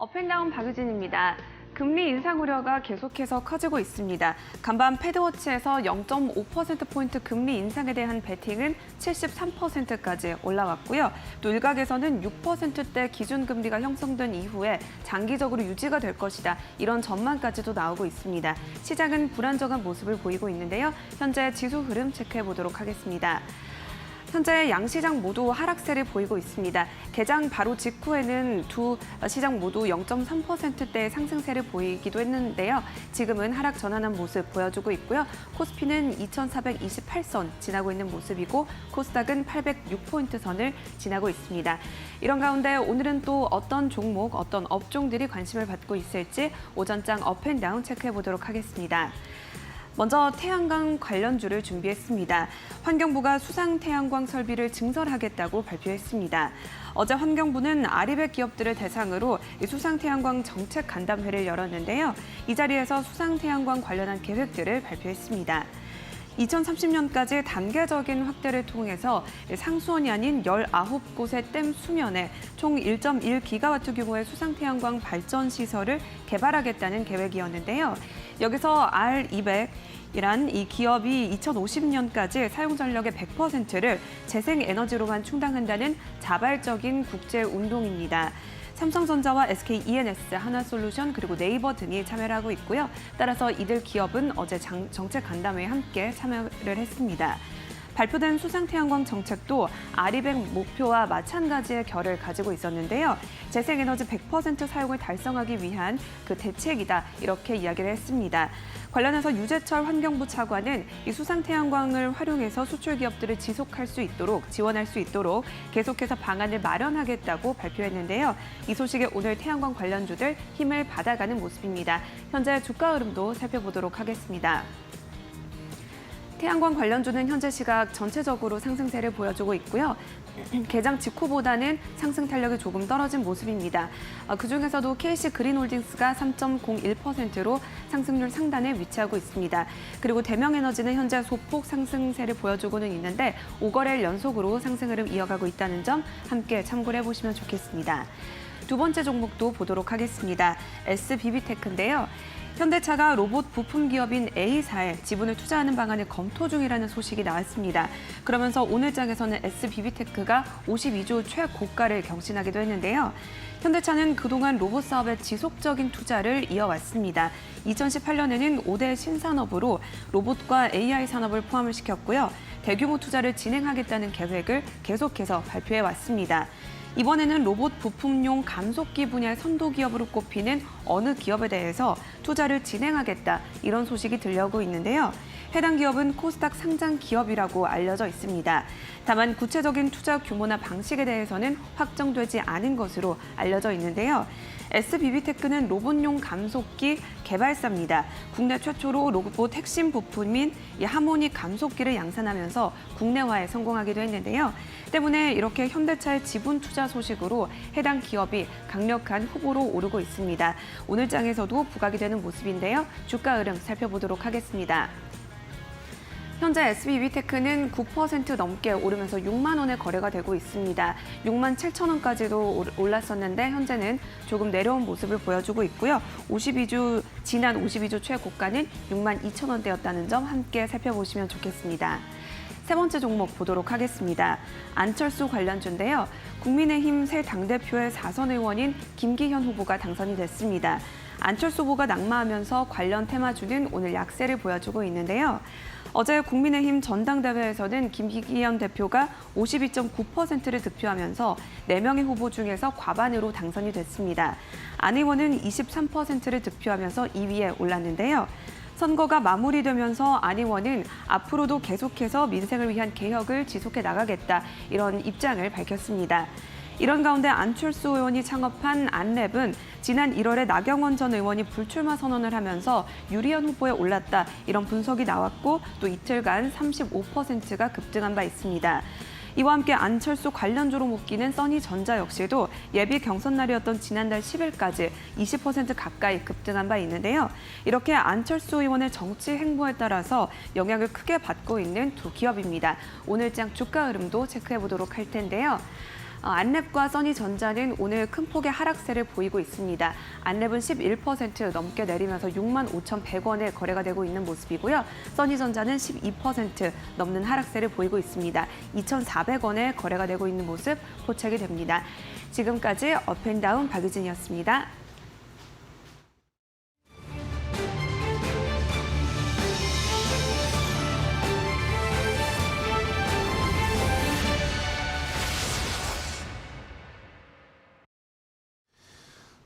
Speaker 4: 업앤다운 박유진입니다. 금리 인상 우려가 계속해서 커지고 있습니다. 간밤 패드워치에서 0.5%포인트 금리 인상에 대한 베팅은 73%까지 올라왔고요. 또 일각에서는 6%대 기준금리가 형성된 이후에 장기적으로 유지가 될 것이다. 이런 전망까지도 나오고 있습니다. 시장은 불안정한 모습을 보이고 있는데요. 현재 지수 흐름 체크해 보도록 하겠습니다. 현재 양시장 모두 하락세를 보이고 있습니다. 개장 바로 직후에는 두 시장 모두 0.3%대의 상승세를 보이기도 했는데요. 지금은 하락 전환한 모습 보여주고 있고요. 코스피는 2,428선 지나고 있는 모습이고 코스닥은 806포인트 선을 지나고 있습니다. 이런 가운데 오늘은 또 어떤 종목, 어떤 업종들이 관심을 받고 있을지 오전장 업앤다운 체크해 보도록 하겠습니다. 먼저 태양광 관련주를 준비했습니다. 환경부가 수상 태양광 설비를 증설하겠다고 발표했습니다. 어제 환경부는 아리백 기업들을 대상으로 수상 태양광 정책 간담회를 열었는데요. 이 자리에서 수상 태양광 관련한 계획들을 발표했습니다. 2030년까지 단계적인 확대를 통해서 상수원이 아닌 19곳의 댐 수면에 총 1.1기가와트 규모의 수상 태양광 발전 시설을 개발하겠다는 계획이었는데요. 여기서 R200이란 이 기업이 2050년까지 사용 전력의 100%를 재생 에너지로만 충당한다는 자발적인 국제 운동입니다. 삼성전자와 SK E&S, 하나솔루션 그리고 네이버 등이 참여를 하고 있고요. 따라서 이들 기업은 어제 정책 간담회에 함께 참여를 했습니다. 발표된 수상 태양광 정책도 아리백 목표와 마찬가지의 결을 가지고 있었는데요. 재생에너지 100% 사용을 달성하기 위한 그 대책이다 이렇게 이야기를 했습니다. 관련해서 유재철 환경부 차관은 이 수상 태양광을 활용해서 수출 기업들을 지속할 수 있도록 지원할 수 있도록 계속해서 방안을 마련하겠다고 발표했는데요. 이 소식에 오늘 태양광 관련주들 힘을 받아가는 모습입니다. 현재 주가 흐름도 살펴보도록 하겠습니다. 태양광 관련주는 현재 시각 전체적으로 상승세를 보여주고 있고요. 개장 직후보다는 상승 탄력이 조금 떨어진 모습입니다. 그중에서도 KC 그린홀딩스가 3.01%로 상승률 상단에 위치하고 있습니다. 그리고 대명에너지는 현재 소폭 상승세를 보여주고는 있는데 5거래일 연속으로 상승 흐름 이어가고 있다는 점 함께 참고를 해보시면 좋겠습니다. 두 번째 종목도 보도록 하겠습니다. SBB테크인데요. 현대차가 로봇 부품 기업인 A사에 지분을 투자하는 방안을 검토 중이라는 소식이 나왔습니다. 그러면서 오늘 장에서는 SBB테크가 52조 최고가를 경신하기도 했는데요. 현대차는 그동안 로봇 사업에 지속적인 투자를 이어왔습니다. 2018년에는 5대 신산업으로 로봇과 AI 산업을 포함을 시켰고요. 대규모 투자를 진행하겠다는 계획을 계속해서 발표해왔습니다. 이번에는 로봇 부품용 감속기 분야의 선도 기업으로 꼽히는 어느 기업에 대해서 투자를 진행하겠다 이런 소식이 들려오고 있는데요. 해당 기업은 코스닥 상장 기업이라고 알려져 있습니다. 다만 구체적인 투자 규모나 방식에 대해서는 확정되지 않은 것으로 알려져 있는데요. SBB테크는 로봇용 감속기 개발사입니다. 국내 최초로 로봇 핵심 부품인 이 하모닉 감속기를 양산하면서 국내화에 성공하기도 했는데요. 때문에 이렇게 현대차의 지분 투자 소식으로 해당 기업이 강력한 후보로 오르고 있습니다. 오늘 장에서도 부각이 되는 모습인데요. 주가 흐름 살펴보도록 하겠습니다. 현재 SBB테크는 9% 넘게 오르면서 6만 원에 거래가 되고 있습니다. 6만 7천 원까지도 올랐었는데 현재는 조금 내려온 모습을 보여주고 있고요. 지난 52주 최고가는 6만 2천 원대였다는 점 함께 살펴보시면 좋겠습니다. 세 번째 종목 보도록 하겠습니다. 안철수 관련주인데요. 국민의힘 새 당대표의 4선 의원인 김기현 후보가 당선이 됐습니다. 안철수 후보가 낙마하면서 관련 테마주는 오늘 약세를 보여주고 있는데요. 어제 국민의힘 전당대회에서는 김기현 대표가 52.9%를 득표하면서 4명의 후보 중에서 과반으로 당선이 됐습니다. 안 의원은 23%를 득표하면서 2위에 올랐는데요. 선거가 마무리되면서 안 의원은 앞으로도 계속해서 민생을 위한 개혁을 지속해 나가겠다 이런 입장을 밝혔습니다. 이런 가운데 안철수 의원이 창업한 안랩은 지난 1월에 나경원 전 의원이 불출마 선언을 하면서 유리한 후보에 올랐다 이런 분석이 나왔고 또 이틀간 35%가 급등한 바 있습니다. 이와 함께 안철수 관련주로 묶이는 써니전자 역시도 예비 경선 날이었던 지난달 10일까지 20% 가까이 급등한 바 있는데요. 이렇게 안철수 의원의 정치 행보에 따라서 영향을 크게 받고 있는 두 기업입니다. 오늘장 주가 흐름도 체크해 보도록 할 텐데요. 안랩과 써니전자는 오늘 큰 폭의 하락세를 보이고 있습니다. 안랩은 11% 넘게 내리면서 6만 5,100원에 거래가 되고 있는 모습이고요. 써니전자는 12% 넘는 하락세를 보이고 있습니다. 2,400원에 거래가 되고 있는 모습 포착이 됩니다. 지금까지 업앤다운 박유진이었습니다.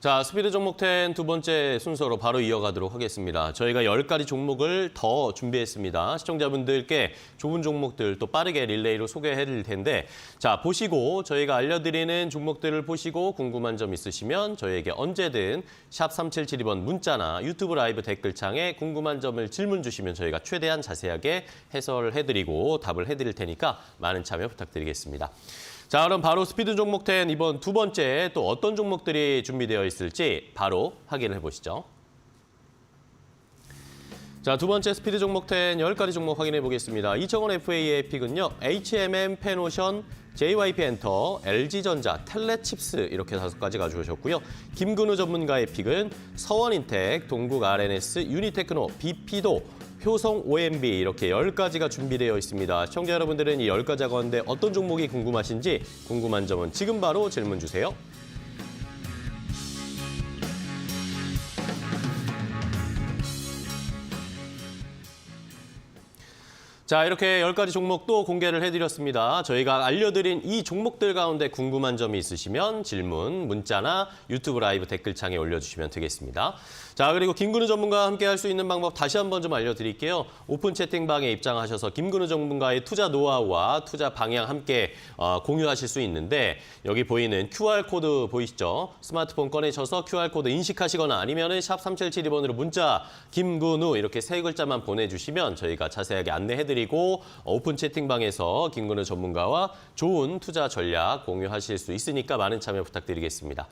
Speaker 1: 자, 스피드 종목 10 두 번째 순서로 바로 이어가도록 하겠습니다. 저희가 10가지 종목을 더 준비했습니다. 시청자분들께 좋은 종목들 또 빠르게 릴레이로 소개해드릴 텐데 자, 보시고 저희가 알려드리는 종목들을 보시고 궁금한 점 있으시면 저희에게 언제든 샵 3772번 문자나 유튜브 라이브 댓글창에 궁금한 점을 질문 주시면 저희가 최대한 자세하게 해설해드리고 답을 해드릴 테니까 많은 참여 부탁드리겠습니다. 자, 그럼 바로 스피드 종목 10 이번 두 번째 또 어떤 종목들이 준비되어 있을지 바로 확인을 해보시죠. 자, 두 번째 스피드 종목 10 10가지 종목 확인해 보겠습니다. 이청원 FA의 픽은요. HMM, 페노션, JYP 엔터, LG전자, 텔레칩스 이렇게 5가지 가져오셨고요. 김근우 전문가의 픽은 서원인텍, 동국 RNS, 유니테크노, BP도, 효성 OMB 이렇게 10가지가 준비되어 있습니다. 시청자 여러분들은 이 10가지 가운데 어떤 종목이 궁금하신지 궁금한 점은 지금 바로 질문 주세요. 자, 이렇게 10가지 종목도 공개를 해드렸습니다. 저희가 알려드린 이 종목들 가운데 궁금한 점이 있으시면 질문, 문자나 유튜브 라이브 댓글창에 올려주시면 되겠습니다. 자, 그리고 김근우 전문가와 함께 할 수 있는 방법 다시 한번 좀 알려드릴게요. 오픈 채팅방에 입장하셔서 김근우 전문가의 투자 노하우와 투자 방향 함께 공유하실 수 있는데 여기 보이는 QR코드 보이시죠? 스마트폰 꺼내셔서 QR코드 인식하시거나 아니면은 샵 3772번으로 문자 김근우 이렇게 3글자만 보내주시면 저희가 자세하게 안내해드리고 그리고 오픈 채팅방에서 김근우 전문가와 좋은 투자 전략 공유하실 수 있으니까 많은 참여 부탁드리겠습니다.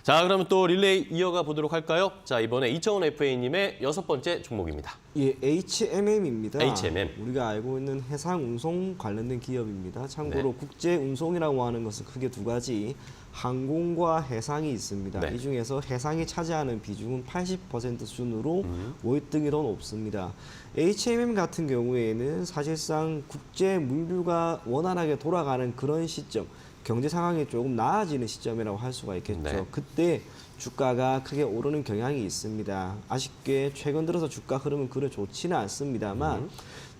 Speaker 1: 자, 그러면 또 릴레이 이어가 보도록 할까요? 자, 이번에 이청훈 FA님의 6번째 종목입니다.
Speaker 2: 예, HMM입니다.
Speaker 1: HMM.
Speaker 2: 우리가 알고 있는 해상 운송 관련된 기업입니다. 참고로 국제 운송이라고 하는 것은 크게 두 가지, 항공과 해상이 있습니다.
Speaker 1: 네.
Speaker 2: 이 중에서 해상이 차지하는 비중은 80% 순으로 월등히 더 높습니다. HMM 같은 경우에는 사실상 국제 물류가 원활하게 돌아가는 그런 시점, 경제 상황이 조금 나아지는 시점이라고 할 수가 있겠죠.
Speaker 1: 네.
Speaker 2: 그때 주가가 크게 오르는 경향이 있습니다. 아쉽게 최근 들어서 주가 흐름은 그리 좋지는 않습니다만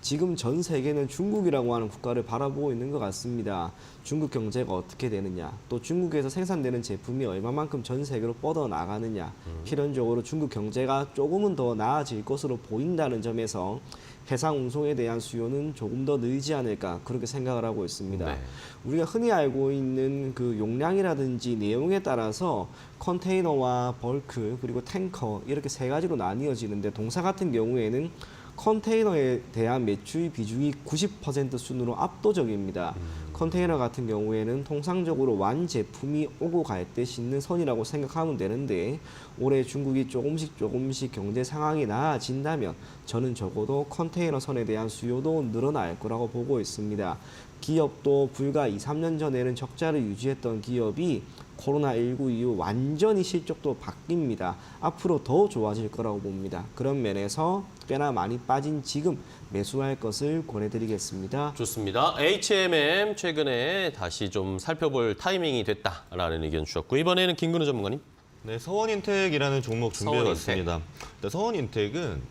Speaker 2: 지금 전 세계는 중국이라고 하는 국가를 바라보고 있는 것 같습니다. 중국 경제가 어떻게 되느냐, 또 중국에서 생산되는 제품이 얼마만큼 전 세계로 뻗어나가느냐, 필연적으로 중국 경제가 조금은 더 나아질 것으로 보인다는 점에서 해상 운송에 대한 수요는 조금 더 늘지 않을까, 그렇게 생각을 하고 있습니다.
Speaker 1: 네.
Speaker 2: 우리가 흔히 알고 있는 그 용량이라든지 내용에 따라서 컨테이너와 벌크 그리고 탱커 이렇게 세 가지로 나뉘어지는데, 동사 같은 경우에는 컨테이너에 대한 매출 비중이 90% 순으로 압도적입니다. 컨테이너 같은 경우에는 통상적으로 완제품이 오고 갈 때 싣는 선이라고 생각하면 되는데, 올해 중국이 조금씩 경제 상황이 나아진다면 저는 적어도 컨테이너 선에 대한 수요도 늘어날 거라고 보고 있습니다. 기업도 불과 2, 3년 전에는 적자를 유지했던 기업이 코로나19 이후 완전히 실적도 바뀝니다. 앞으로 더 좋아질 거라고 봅니다. 그런 면에서 꽤나 많이 빠진 지금 매수할 것을 권해드리겠습니다.
Speaker 1: 좋습니다. HMM 최근에 다시 좀 살펴볼 타이밍이 됐다라는 의견 주셨고, 이번에는 김근우 전문가님.
Speaker 3: 네, 서원인텍이라는 종목 준비해봤습니다.
Speaker 1: 서원인텍.
Speaker 3: 서원인텍은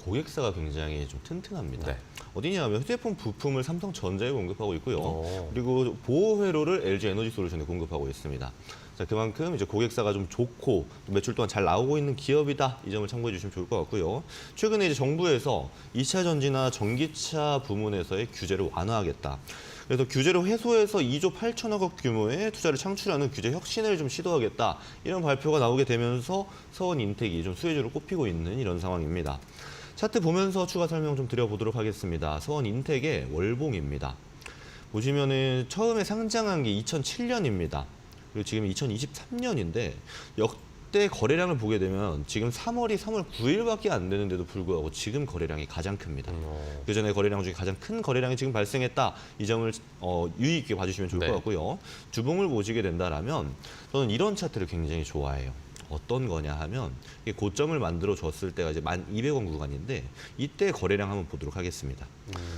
Speaker 3: 고객사가 굉장히 좀 튼튼합니다.
Speaker 1: 네.
Speaker 3: 어디냐면 휴대폰 부품을 삼성전자에 공급하고 있고요.
Speaker 1: 오.
Speaker 3: 그리고 보호 회로를 LG 에너지 솔루션에 공급하고 있습니다. 자, 그만큼 이제 고객사가 좀 좋고 매출 또한 잘 나오고 있는 기업이다. 이 점을 참고해 주시면 좋을 것 같고요. 최근에 이제 정부에서 2차 전지나 전기차 부문에서의 규제를 완화하겠다. 그래서 규제를 해소해서 2조 8천억 원 규모의 투자를 창출하는 규제 혁신을 좀 시도하겠다. 이런 발표가 나오게 되면서 서원인텍이 좀 수혜주로 꼽히고 있는 이런 상황입니다. 차트 보면서 추가 설명 좀 드려보도록 하겠습니다. 서원인텍의 월봉입니다. 보시면은 처음에 상장한 게 2007년입니다. 그리고 지금 2023년인데 역대 거래량을 보게 되면 지금 3월이 3월 9일밖에 안 되는데도 불구하고 지금 거래량이 가장 큽니다. 그전에 거래량 중에 가장 큰 거래량이 지금 발생했다. 이 점을 유의 있게 봐주시면 좋을
Speaker 1: 네.
Speaker 3: 것 같고요. 주봉을 보시게 된다라면 저는 이런 차트를 굉장히 좋아해요. 어떤 거냐 하면 이게 고점을 만들어 줬을 때가 이제 1,200원 구간인데 이때 거래량 한번 보도록 하겠습니다.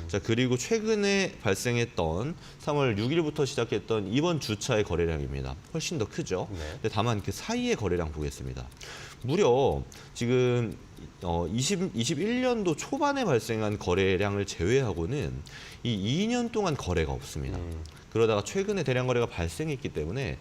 Speaker 3: 자, 그리고 최근에 발생했던 3월 6일부터 시작했던 이번 주차의 거래량입니다. 훨씬 더 크죠.
Speaker 1: 네.
Speaker 3: 근데 다만 그 사이의 거래량 보겠습니다. 무려 지금 21년도 초반에 발생한 거래량을 제외하고는 이 2년 동안 거래가 없습니다. 그러다가 최근에 대량 거래가 발생했기 때문에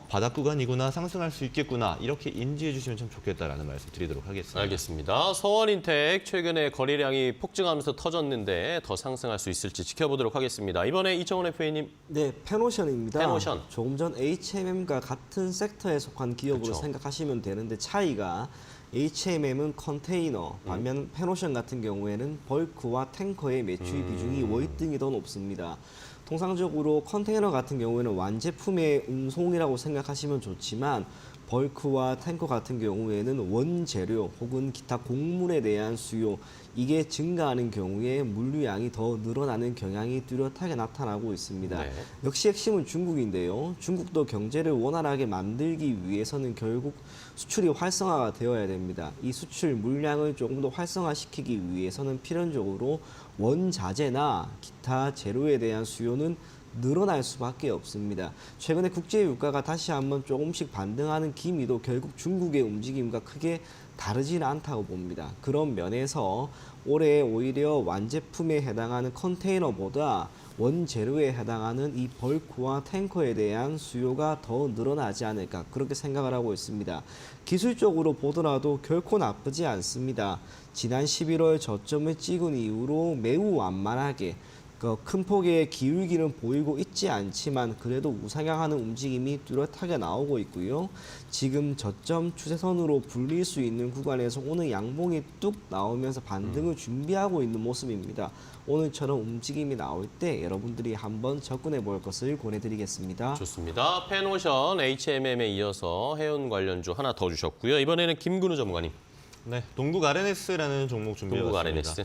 Speaker 3: 바닥 구간이구나, 상승할 수 있겠구나, 이렇게 인지해 주시면 참 좋겠다라는 말씀 드리도록 하겠습니다.
Speaker 1: 알겠습니다. 서원인텍 최근에 거래량이 폭증하면서 터졌는데 더 상승할 수 있을지 지켜보도록 하겠습니다. 이번에 이청훈 FA님.
Speaker 2: 네, 페노션입니다.
Speaker 1: 페노션.
Speaker 2: 조금 전 HMM과 같은 섹터에 속한 기업으로
Speaker 1: 그쵸.
Speaker 2: 생각하시면 되는데, 차이가 HMM은 컨테이너, 반면 페노션 같은 경우에는 벌크와 탱커의 매출 비중이 월등히 더 높습니다. 통상적으로 컨테이너 같은 경우에는 완제품의 운송이라고 생각하시면 좋지만, 벌크와 탱커 같은 경우에는 원재료 혹은 기타 곡물에 대한 수요, 이게 증가하는 경우에 물류량이 더 늘어나는 경향이 뚜렷하게 나타나고 있습니다.
Speaker 1: 네.
Speaker 2: 역시 핵심은 중국인데요. 중국도 경제를 원활하게 만들기 위해서는 결국 수출이 활성화가 되어야 됩니다. 이 수출 물량을 조금 더 활성화시키기 위해서는 필연적으로 원자재나 기타 재료에 대한 수요는 늘어날 수밖에 없습니다. 최근에 국제 유가가 다시 한번 조금씩 반등하는 기미도 결국 중국의 움직임과 크게 다르지는 않다고 봅니다. 그런 면에서 올해 오히려 완제품에 해당하는 컨테이너보다 원재료에 해당하는 이 벌크와 탱커에 대한 수요가 더 늘어나지 않을까, 그렇게 생각을 하고 있습니다. 기술적으로 보더라도 결코 나쁘지 않습니다. 지난 11월 저점을 찍은 이후로 매우 완만하게 큰 폭의 기울기는 보이고 있지 않지만 그래도 우상향하는 움직임이 뚜렷하게 나오고 있고요. 지금 저점 추세선으로 불릴 수 있는 구간에서 오늘 양봉이 뚝 나오면서 반등을 준비하고 있는 모습입니다. 오늘처럼 움직임이 나올 때 여러분들이 한번 접근해 볼 것을 권해드리겠습니다.
Speaker 1: 좋습니다. 펜오션 HMM에 이어서 해운 관련주 하나 더 주셨고요. 이번에는 김근우 전문가님.
Speaker 3: 네, 동국 RNS라는 종목 준비해봤습니다.
Speaker 1: 동국 RNS.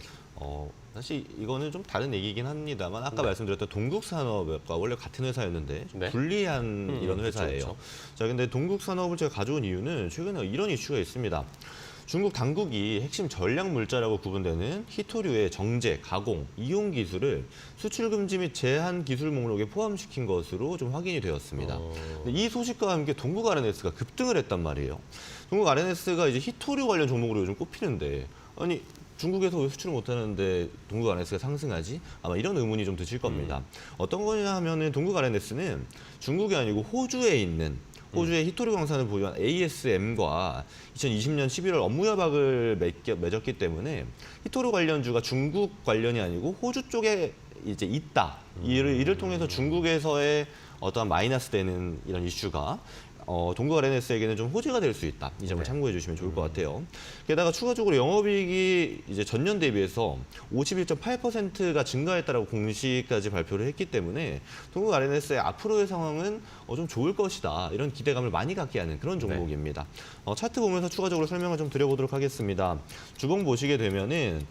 Speaker 3: 사실 이거는 좀 다른 얘기긴 합니다만 아까 말씀드렸던 동국산업과 원래 같은 회사였는데 좀
Speaker 1: 네.
Speaker 3: 불리한 이런
Speaker 1: 그쵸,
Speaker 3: 회사예요.
Speaker 1: 그쵸.
Speaker 3: 자, 근데 동국산업을 제가 가져온 이유는 최근에 이런 이슈가 있습니다. 중국 당국이 핵심 전략 물자라고 구분되는 희토류의 정제, 가공, 이용 기술을 수출 금지 및 제한 기술 목록에 포함시킨 것으로 좀 확인이 되었습니다. 근데 이 소식과 함께 동국 RNS가 급등을 했단 말이에요. 동국 RNS가 이제 희토류 관련 종목으로 요즘 꼽히는데 아니 중국에서 왜 수출을 못하는데 동국 RNS가 상승하지? 아마 이런 의문이 좀 드실 겁니다. 어떤 거냐 하면은 동국 RNS는 중국이 아니고 호주에 있는 호주의 희토류 광산을 보유한 ASM과 2020년 11월 업무 협약을 맺었기 때문에 희토류 관련주가 중국 관련이 아니고 호주 쪽에 이제 있다. 이를 통해서 중국에서의 어떠한 마이너스 되는 이런 이슈가 동국 RNS에게는 좀 호재가 될 수 있다. 이 점을 참고해 주시면 좋을 것 같아요. 게다가 추가적으로 영업이익이 이제 전년 대비해서 51.8%가 증가했다라고 공시까지 발표를 했기 때문에 동국 RNS의 앞으로의 상황은 좀 좋을 것이다. 이런 기대감을 많이 갖게 하는 그런 종목입니다. 차트 보면서 추가적으로 설명을 좀 드려보도록 하겠습니다. 주봉 보시게 되면은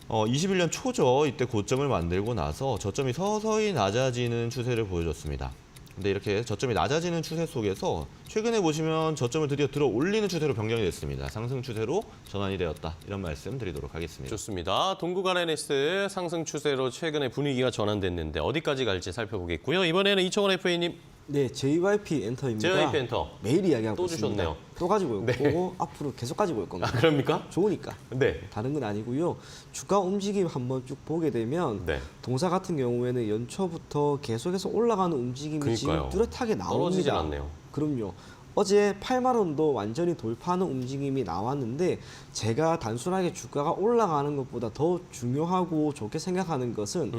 Speaker 3: 21년 초죠. 이때 고점을 만들고 나서 저점이 서서히 낮아지는 추세를 보여줬습니다. 근데 이렇게 저점이 낮아지는 추세 속에서 최근에 보시면 저점을 드디어 들어 올리는 추세로 변경이 됐습니다. 상승 추세로 전환이 되었다. 이런 말씀 드리도록 하겠습니다.
Speaker 1: 좋습니다. 동국 RNS 상승 추세로 최근에 분위기가 전환됐는데 어디까지 갈지 살펴보겠고요. 이번에는 이청원 FA님.
Speaker 2: 네, JYP 엔터입니다.
Speaker 1: JYP 엔터.
Speaker 2: 매일 이야기하고
Speaker 1: 또
Speaker 2: 있습니다.
Speaker 1: 주셨네요.
Speaker 2: 또 가지고 올
Speaker 1: 네.
Speaker 2: 거고 앞으로 계속 가지고 올 겁니다.
Speaker 1: 그럽니까?
Speaker 2: 좋으니까.
Speaker 1: 네.
Speaker 2: 다른 건 아니고요. 주가 움직임 한번 쭉 보게 되면
Speaker 1: 네.
Speaker 2: 동사 같은 경우에는 연초부터 계속해서 올라가는 움직임이
Speaker 1: 그러니까요.
Speaker 2: 지금 뚜렷하게
Speaker 1: 떨어지질
Speaker 2: 나옵니다.
Speaker 1: 않네요.
Speaker 2: 그럼요. 어제 8만 원도 완전히 돌파하는 움직임이 나왔는데 제가 단순하게 주가가 올라가는 것보다 더 중요하고 좋게 생각하는 것은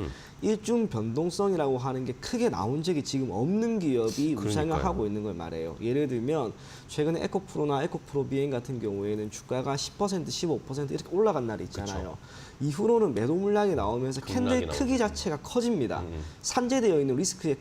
Speaker 2: 일중 변동성이라고 하는 게 크게 나온 적이 지금 없는 기업이 우상을 하고 있는 걸 말해요. 예를 들면 최근에 에코프로나 에코프로비엔 같은 경우에는 주가가 10%, 15% 이렇게 올라간 날이 있잖아요. 이후로는 매도 물량이 나오면서 캔들 크기 자체가 커집니다. 산재되어 있는 리스크의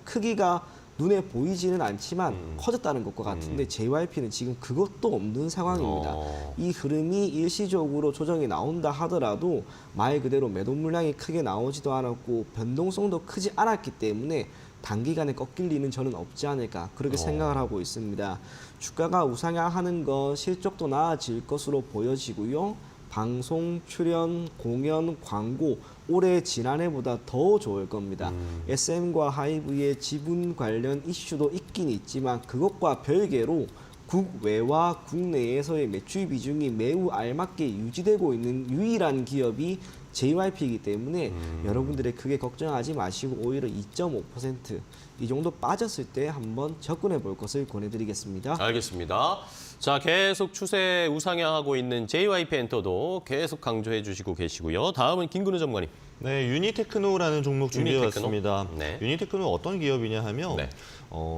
Speaker 2: 크기가 눈에 보이지는 않지만 커졌다는 것과 같은데 JYP는 지금 그것도 없는 상황입니다. 이 흐름이 일시적으로 조정이 나온다 하더라도 말 그대로 매도 물량이 크게 나오지도 않았고 변동성도 크지 않았기 때문에 단기간에 꺾일 리는 저는 없지 않을까 그렇게 생각을 하고 있습니다. 주가가 우상향하는 건 실적도 나아질 것으로 보여지고요. 방송, 출연, 공연, 광고 올해 지난해보다 더 좋을 겁니다. SM과 하이브의 지분 관련 이슈도 있긴 있지만 그것과 별개로 국외와 국내에서의 매출 비중이 매우 알맞게 유지되고 있는 유일한 기업이 JYP이기 때문에 여러분들의 크게 걱정하지 마시고 오히려 2.5% 이 정도 빠졌을 때 한번 접근해 볼 것을 권해드리겠습니다.
Speaker 1: 알겠습니다. 자, 계속 추세 우상향하고 있는 JYP 엔터도 계속 강조해 주시고 계시고요. 다음은 김근우 전문가님.
Speaker 3: 네, 유니테크노라는 종목 준비해봤습니다.
Speaker 1: 네.
Speaker 3: 유니테크노 어떤 기업이냐 하면
Speaker 1: 네.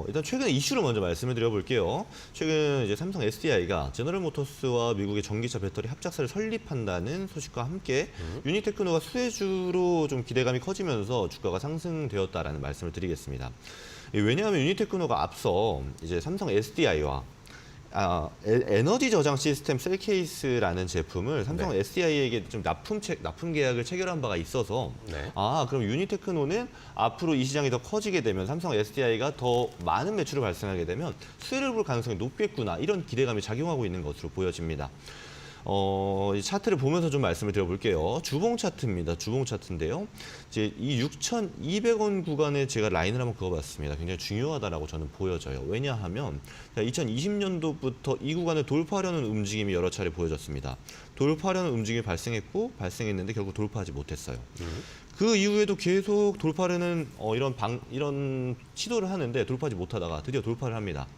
Speaker 3: 일단 최근에 이슈를 먼저 말씀을 드려볼게요. 최근 이제 삼성 SDI가 제너럴 모터스와 미국의 전기차 배터리 합작사를 설립한다는 소식과 함께 유니테크노가 수혜주로 좀 기대감이 커지면서 주가가 상승되었다라는 말씀을 드리겠습니다. 왜냐하면 유니테크노가 앞서 이제 삼성 SDI와 에너지 저장 시스템 셀 케이스라는 제품을 삼성 SDI에게 좀 납품 계약을 체결한 바가 있어서 그럼 유니테크노는 앞으로 이 시장이 더 커지게 되면 삼성 SDI가 더 많은 매출을 발생하게 되면 수혜를 볼 가능성이 높겠구나 이런 기대감이 작용하고 있는 것으로 보여집니다. 이 차트를 보면서 좀 말씀을 드려볼게요. 주봉 차트입니다. 주봉 차트인데요. 이제 이 6,200원 구간에 제가 라인을 한번 그어봤습니다. 굉장히 중요하다라고 저는 보여져요. 왜냐하면 2020년도부터 이 구간을 돌파하려는 움직임이 여러 차례 보여졌습니다. 돌파하려는 움직임이 발생했는데 결국 돌파하지 못했어요. 그 이후에도 계속 돌파하려는 이런 시도를 하는데 돌파하지 못하다가 드디어 돌파를 합니다.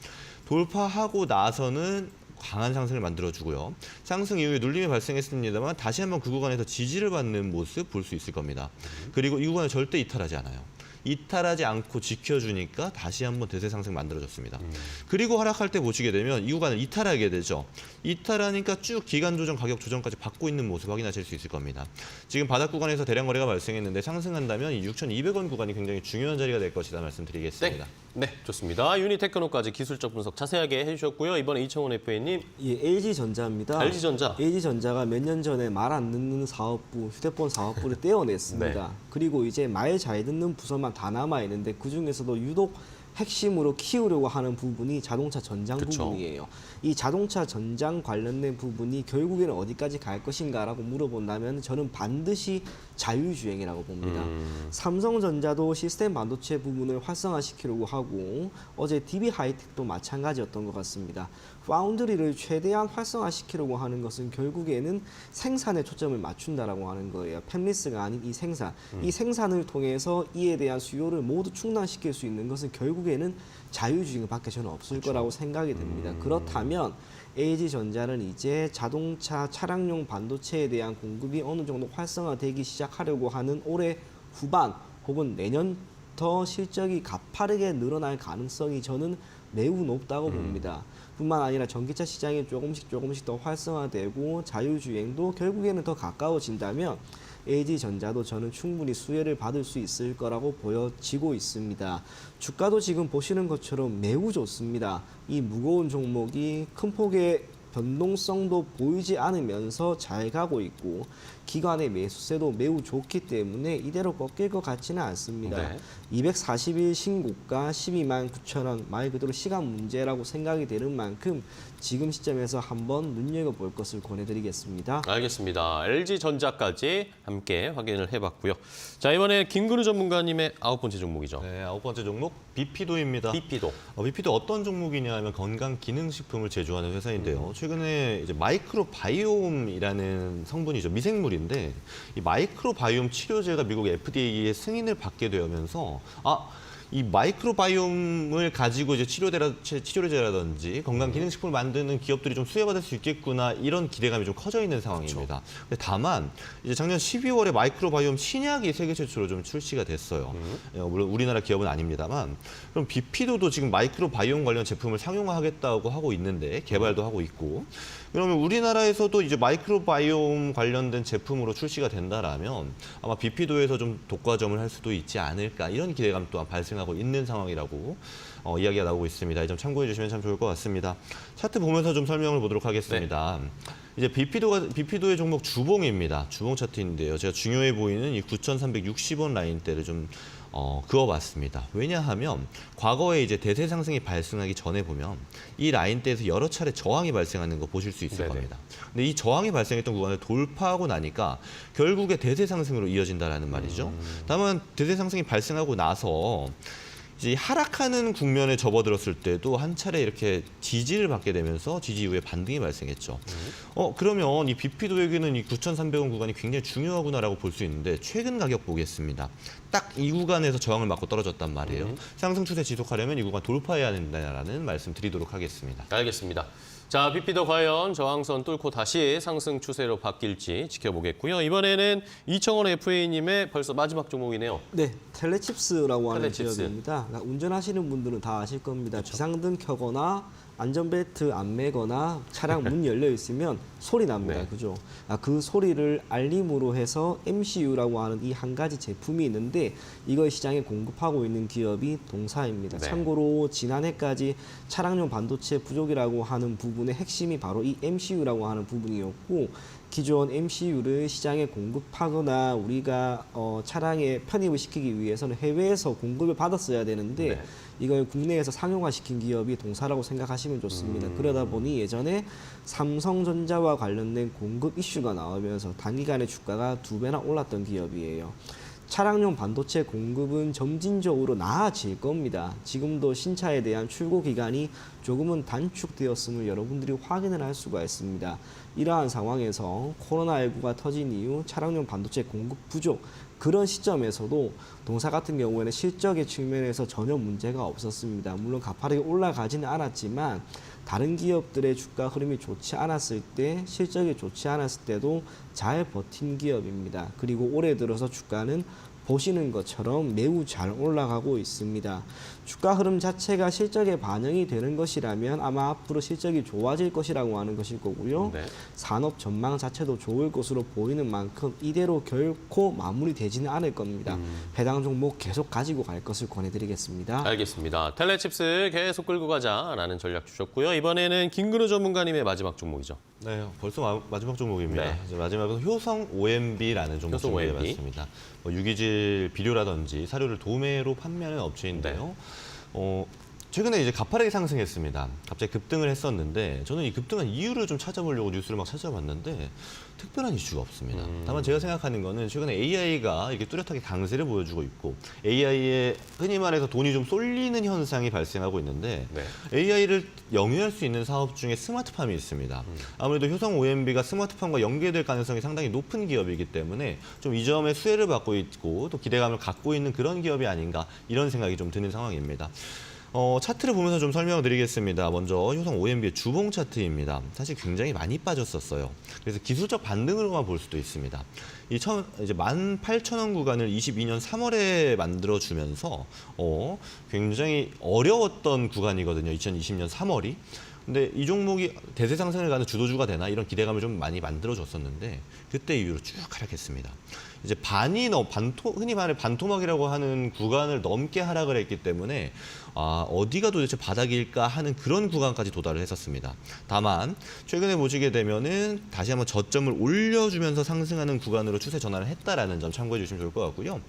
Speaker 3: 돌파하고 나서는 강한 상승을 만들어주고요. 상승 이후에 눌림이 발생했습니다만 다시 한번 그 구간에서 지지를 받는 모습 볼 수 있을 겁니다. 그리고 이 구간을 절대 이탈하지 않아요. 이탈하지 않고 지켜주니까 다시 한번 대세 상승 만들어졌습니다. 그리고 하락할 때 보시게 되면 이 구간을 이탈하게 되죠. 이탈하니까 쭉 기간 조정, 가격 조정까지 받고 있는 모습 확인하실 수 있을 겁니다. 지금 바닥 구간에서 대량 거래가 발생했는데 상승한다면 이 6,200원 구간이 굉장히 중요한 자리가 될 것이다 말씀드리겠습니다.
Speaker 1: 네, 좋습니다. 유니테크노까지 기술적 분석 자세하게 해주셨고요. 이번에 이청훈 FA님.
Speaker 2: 예, LG전자입니다.
Speaker 1: LG전자.
Speaker 2: LG전자가 몇 년 전에 말 안 듣는 사업부, 휴대폰 사업부를 떼어냈습니다.
Speaker 1: 네.
Speaker 2: 그리고 이제 말 잘 듣는 부서만 다 남아 있는데 그 중에서도 유독 핵심으로 키우려고 하는 부분이 자동차 전장
Speaker 1: 그쵸.
Speaker 2: 부분이에요. 이 자동차 전장 관련된 부분이 결국에는 어디까지 갈 것인가라고 물어본다면 저는 반드시 자유주행이라고 봅니다. 삼성전자도 시스템 반도체 부분을 활성화시키려고 하고 어제 DB 하이텍도 마찬가지였던 것 같습니다. 파운드리를 최대한 활성화시키려고 하는 것은 결국에는 생산에 초점을 맞춘다라고 하는 거예요. 팹리스가 아닌 이 생산. 이 생산을 통해서 이에 대한 수요를 모두 충당시킬 수 있는 것은 결국에는 자유주행밖에 저는 없을 거라고 생각이 됩니다. 그렇다면 LG전자는 이제 자동차 차량용 반도체에 대한 공급이 어느 정도 활성화되기 시작하려고 하는 올해 후반 혹은 내년부터 실적이 가파르게 늘어날 가능성이 저는 매우 높다고 봅니다. 뿐만 아니라 전기차 시장이 조금씩 더 활성화되고 자유주행도 결국에는 더 가까워진다면 LG전자도 저는 충분히 수혜를 받을 수 있을 거라고 보여지고 있습니다. 주가도 지금 보시는 것처럼 매우 좋습니다. 이 무거운 종목이 큰 폭의 변동성도 보이지 않으면서 잘 가고 있고 기관의 매수세도 매우 좋기 때문에 이대로 꺾일 것 같지는 않습니다.
Speaker 1: 네.
Speaker 2: 240일 신고가 12만 9천 원 말 그대로 시간 문제라고 생각이 되는 만큼 지금 시점에서 한번 눈여겨볼 것을 권해드리겠습니다.
Speaker 1: 알겠습니다. LG전자까지 함께 확인을 해봤고요. 자, 이번에 김근우 전문가님의 9번째 종목이죠.
Speaker 3: 네, 9번째 종목 비피도입니다.
Speaker 1: 비피도.
Speaker 3: 비피도 어떤 종목이냐 하면 건강기능식품을 제조하는 회사인데요. 최근에 이제 마이크로바이옴이라는 성분이죠. 미생물인데 이 마이크로바이옴 치료제가 미국 FDA의 승인을 받게 되면서 이 마이크로바이옴을 가지고 이제 치료제라든지 건강기능식품을 만드는 기업들이 좀 수혜받을 수 있겠구나 이런 기대감이 좀 커져 있는 상황입니다. 근데 다만 이제 작년 12월에 마이크로바이옴 신약이 세계 최초로 좀 출시가 됐어요. 물론 우리나라 기업은 아닙니다만 그럼 비피도도 지금 마이크로바이옴 관련 제품을 상용화하겠다고 하고 있는데 개발도 하고 있고 그러면 우리나라에서도 이제 마이크로바이옴 관련된 제품으로 출시가 된다라면 아마 비피도에서 좀 독과점을 할 수도 있지 않을까 이런 기대감 또한 발생하고 있는 상황이라고 이야기가 나오고 있습니다. 이 점 참고해 주시면 참 좋을 것 같습니다. 차트 보면서 좀 설명을 보도록 하겠습니다. 이제 비피도의 종목 주봉입니다. 주봉 차트인데요. 제가 중요해 보이는 이 9,360원 라인대를 좀 그어봤습니다. 왜냐하면 과거에 이제 대세 상승이 발생하기 전에 보면 이 라인대에서 여러 차례 저항이 발생하는 거 보실 수 있을 겁니다. 근데 이 저항이 발생했던 구간을 돌파하고 나니까 결국에 대세 상승으로 이어진다라는 말이죠. 다만 대세 상승이 발생하고 나서 이제 하락하는 국면에 접어들었을 때도 한 차례 이렇게 지지를 받게 되면서 지지 이후에 반등이 발생했죠. 그러면 이 비피도에게는 이 9,300원 구간이 굉장히 중요하구나라고 볼 수 있는데 최근 가격 보겠습니다. 딱 이 구간에서 저항을 맞고 떨어졌단 말이에요. 상승 추세 지속하려면 이 구간 돌파해야 된다라는 말씀 드리도록 하겠습니다.
Speaker 1: 알겠습니다. 자, 비피도 과연 저항선 뚫고 다시 상승 추세로 바뀔지 지켜보겠고요. 이번에는 이청원 FA님의 벌써 마지막 종목이네요.
Speaker 2: 네, 텔레칩스라고 하는
Speaker 1: 텔레칩스.
Speaker 2: 기업입니다. 그러니까 운전하시는 분들은 다 아실 겁니다. 비상등 켜거나 안전벨트 안 매거나 차량 문 열려 있으면 소리 납니다.
Speaker 1: 네.
Speaker 2: 그죠? 그 소리를 알림으로 해서 MCU라고 하는 이 한 가지 제품이 있는데 이걸 시장에 공급하고 있는 기업이 동사입니다.
Speaker 1: 네.
Speaker 2: 참고로 지난해까지 차량용 반도체 부족이라고 하는 부분의 핵심이 바로 이 MCU라고 하는 부분이었고 기존 MCU를 시장에 공급하거나 우리가 차량에 편입을 시키기 위해서는 해외에서 공급을 받았어야 되는데
Speaker 1: 네.
Speaker 2: 이걸 국내에서 상용화시킨 기업이 동사라고 생각하시면 좋습니다. 그러다 보니 예전에 삼성전자와 관련된 공급 이슈가 나오면서 단기간에 주가가 2배나 올랐던 기업이에요. 차량용 반도체 공급은 점진적으로 나아질 겁니다. 지금도 신차에 대한 출고 기간이 조금은 단축되었음을 여러분들이 확인을 할 수가 있습니다. 이러한 상황에서 코로나19가 터진 이후 차량용 반도체 공급 부족 그런 시점에서도 동사 같은 경우에는 실적의 측면에서 전혀 문제가 없었습니다. 물론 가파르게 올라가지는 않았지만 다른 기업들의 주가 흐름이 좋지 않았을 때, 실적이 좋지 않았을 때도 잘 버틴 기업입니다. 그리고 올해 들어서 주가는 보시는 것처럼 매우 잘 올라가고 있습니다. 주가 흐름 자체가 실적에 반영이 되는 것이라면 아마 앞으로 실적이 좋아질 것이라고 하는 것일 거고요.
Speaker 1: 네.
Speaker 2: 산업 전망 자체도 좋을 것으로 보이는 만큼 이대로 결코 마무리되지는 않을 겁니다. 해당 종목 계속 가지고 갈 것을 권해드리겠습니다.
Speaker 1: 알겠습니다. 텔레칩스 계속 끌고 가자라는 전략 주셨고요. 이번에는 김근우 전문가님의 마지막 종목이죠.
Speaker 3: 네, 벌써 마지막 종목입니다.
Speaker 1: 네.
Speaker 3: 이제 마지막은 효성 OMB라는 종목
Speaker 1: 효성 OMB.
Speaker 3: 준비해봤습니다. 유기질 비료라든지 사료를 도매로 판매하는 업체인데요. 최근에 이제 가파르게 상승했습니다. 갑자기 급등을 했었는데 저는 이 급등한 이유를 좀 찾아보려고 뉴스를 막 찾아봤는데 특별한 이슈가 없습니다. 다만 제가 생각하는 거는 최근에 AI가 이게 뚜렷하게 강세를 보여주고 있고 AI에 흔히 말해서 돈이 좀 쏠리는 현상이 발생하고 있는데
Speaker 1: 네.
Speaker 3: AI를 영위할 수 있는 사업 중에 스마트팜이 있습니다. 아무래도 효성 OMB가 스마트팜과 연계될 가능성이 상당히 높은 기업이기 때문에 좀 이 점에 수혜를 받고 있고 또 기대감을 갖고 있는 그런 기업이 아닌가 이런 생각이 좀 드는 상황입니다. 차트를 보면서 좀 설명을 드리겠습니다. 먼저 효성 OMB의 주봉 차트입니다. 사실 굉장히 많이 빠졌었어요. 그래서 기술적 반등으로만 볼 수도 있습니다. 이제 18,000원 구간을 22년 3월에 만들어주면서 굉장히 어려웠던 구간이거든요. 2020년 3월이. 근데 이 종목이 대세 상승을 가는 주도주가 되나 이런 기대감을 좀 많이 만들어줬었는데 그때 이후로 쭉 하락했습니다. 이제 흔히 말해 반토막이라고 하는 구간을 넘게 하락을 했기 때문에 어디가 도대체 바닥일까 하는 그런 구간까지 도달을 했었습니다. 다만 최근에 보시게 되면은 다시 한번 저점을 올려주면서 상승하는 구간으로 추세 전환을 했다라는 점 참고해 주시면 좋을 것 같고요.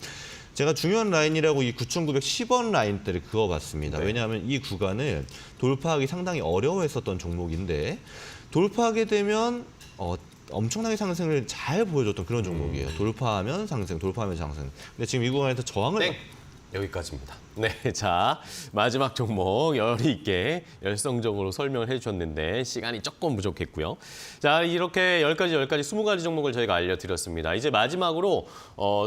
Speaker 3: 제가 중요한 라인이라고 이 9,910원 라인대를 그어봤습니다.
Speaker 1: 네.
Speaker 3: 왜냐하면 이 구간을 돌파하기 상당히 어려워했었던 종목인데 돌파하게 되면 엄청나게 상승을 잘 보여줬던 그런 종목이에요. 돌파하면 상승, 돌파하면 상승. 근데 지금 이 구간에서 저항을
Speaker 1: 땡! 여기까지입니다. 네, 자 마지막 종목 열의 있게 열성적으로 설명을 해주셨는데 시간이 조금 부족했고요. 자 이렇게 10가지 20가지 종목을 저희가 알려드렸습니다. 이제 마지막으로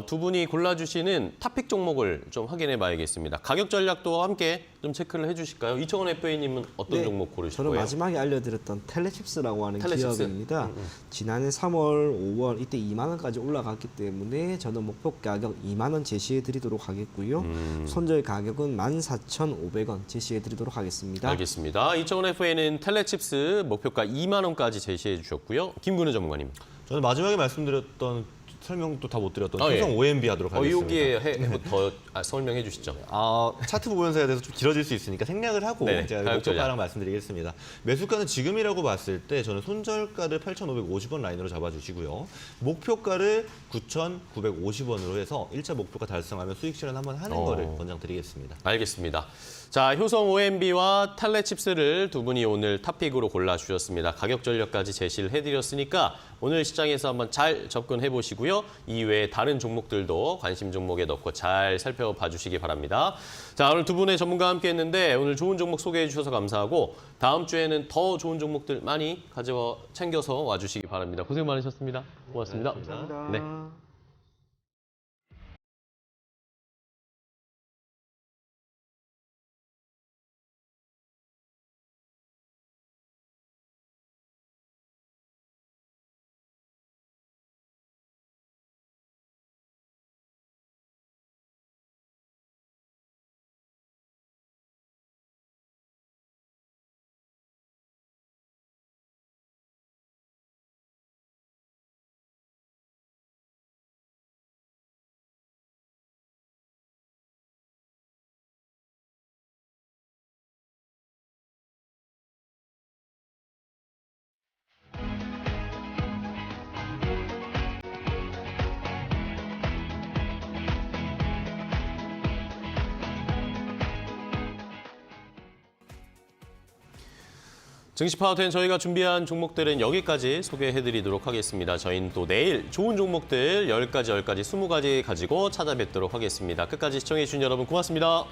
Speaker 1: 두 분이 골라주시는 탑픽 종목을 좀 확인해 봐야겠습니다. 가격 전략도 함께 좀 체크를 해주실까요? 이청원 FA님은 어떤
Speaker 2: 네,
Speaker 1: 종목 고르실
Speaker 2: 저는
Speaker 1: 거예요?
Speaker 2: 마지막에 알려드렸던 텔레칩스라고 하는
Speaker 1: 텔레칩스?
Speaker 2: 기업입니다. 지난해 3월, 5월 이때 2만 원까지 올라갔기 때문에 저는 목표 가격 2만 원 제시해 드리도록 하겠고요. 손절 가격은 14,500원 제시해 드리도록 하겠습니다.
Speaker 1: 알겠습니다. 이청원 FA는 텔레칩스 목표가 2만 원까지 제시해 주셨고요. 김근우 전문가님.
Speaker 3: 저는 마지막에 말씀드렸던 설명도 다 못 드렸던
Speaker 1: 예.
Speaker 3: 효성 OMB 하도록 하겠습니다.
Speaker 1: 여기에 더 설명해 주시죠.
Speaker 3: 차트 보면서 해야 돼서 좀 길어질 수 있으니까 생략을 하고
Speaker 1: 네,
Speaker 3: 제가
Speaker 1: 가격 전략.
Speaker 3: 목표가랑 말씀드리겠습니다. 매수가는 지금이라고 봤을 때 저는 손절가를 8,550원 라인으로 잡아주시고요. 목표가를 9,950원으로 해서 1차 목표가 달성하면 수익 실현 한번 하는 거를 권장드리겠습니다.
Speaker 1: 알겠습니다. 자, 효성 OMB와 텔레칩스를 두 분이 오늘 탑픽으로 골라주셨습니다. 가격 전략까지 제시를 해드렸으니까 오늘 시장에서 한번 잘 접근해 보시고요. 이외에 다른 종목들도 관심 종목에 넣고 잘 살펴봐 주시기 바랍니다. 자, 오늘 두 분의 전문가와 함께 했는데 오늘 좋은 종목 소개해 주셔서 감사하고 다음 주에는 더 좋은 종목들 많이 챙겨서 와주시기 바랍니다. 고생 많으셨습니다. 고맙습니다.
Speaker 2: 감사합니다.
Speaker 1: 네. 증시 파워텐 저희가 준비한 종목들은 여기까지 소개해드리도록 하겠습니다. 저희는 또 내일 좋은 종목들 10가지, 20가지, 20가지 가지고 찾아뵙도록 하겠습니다. 끝까지 시청해주신 여러분 고맙습니다.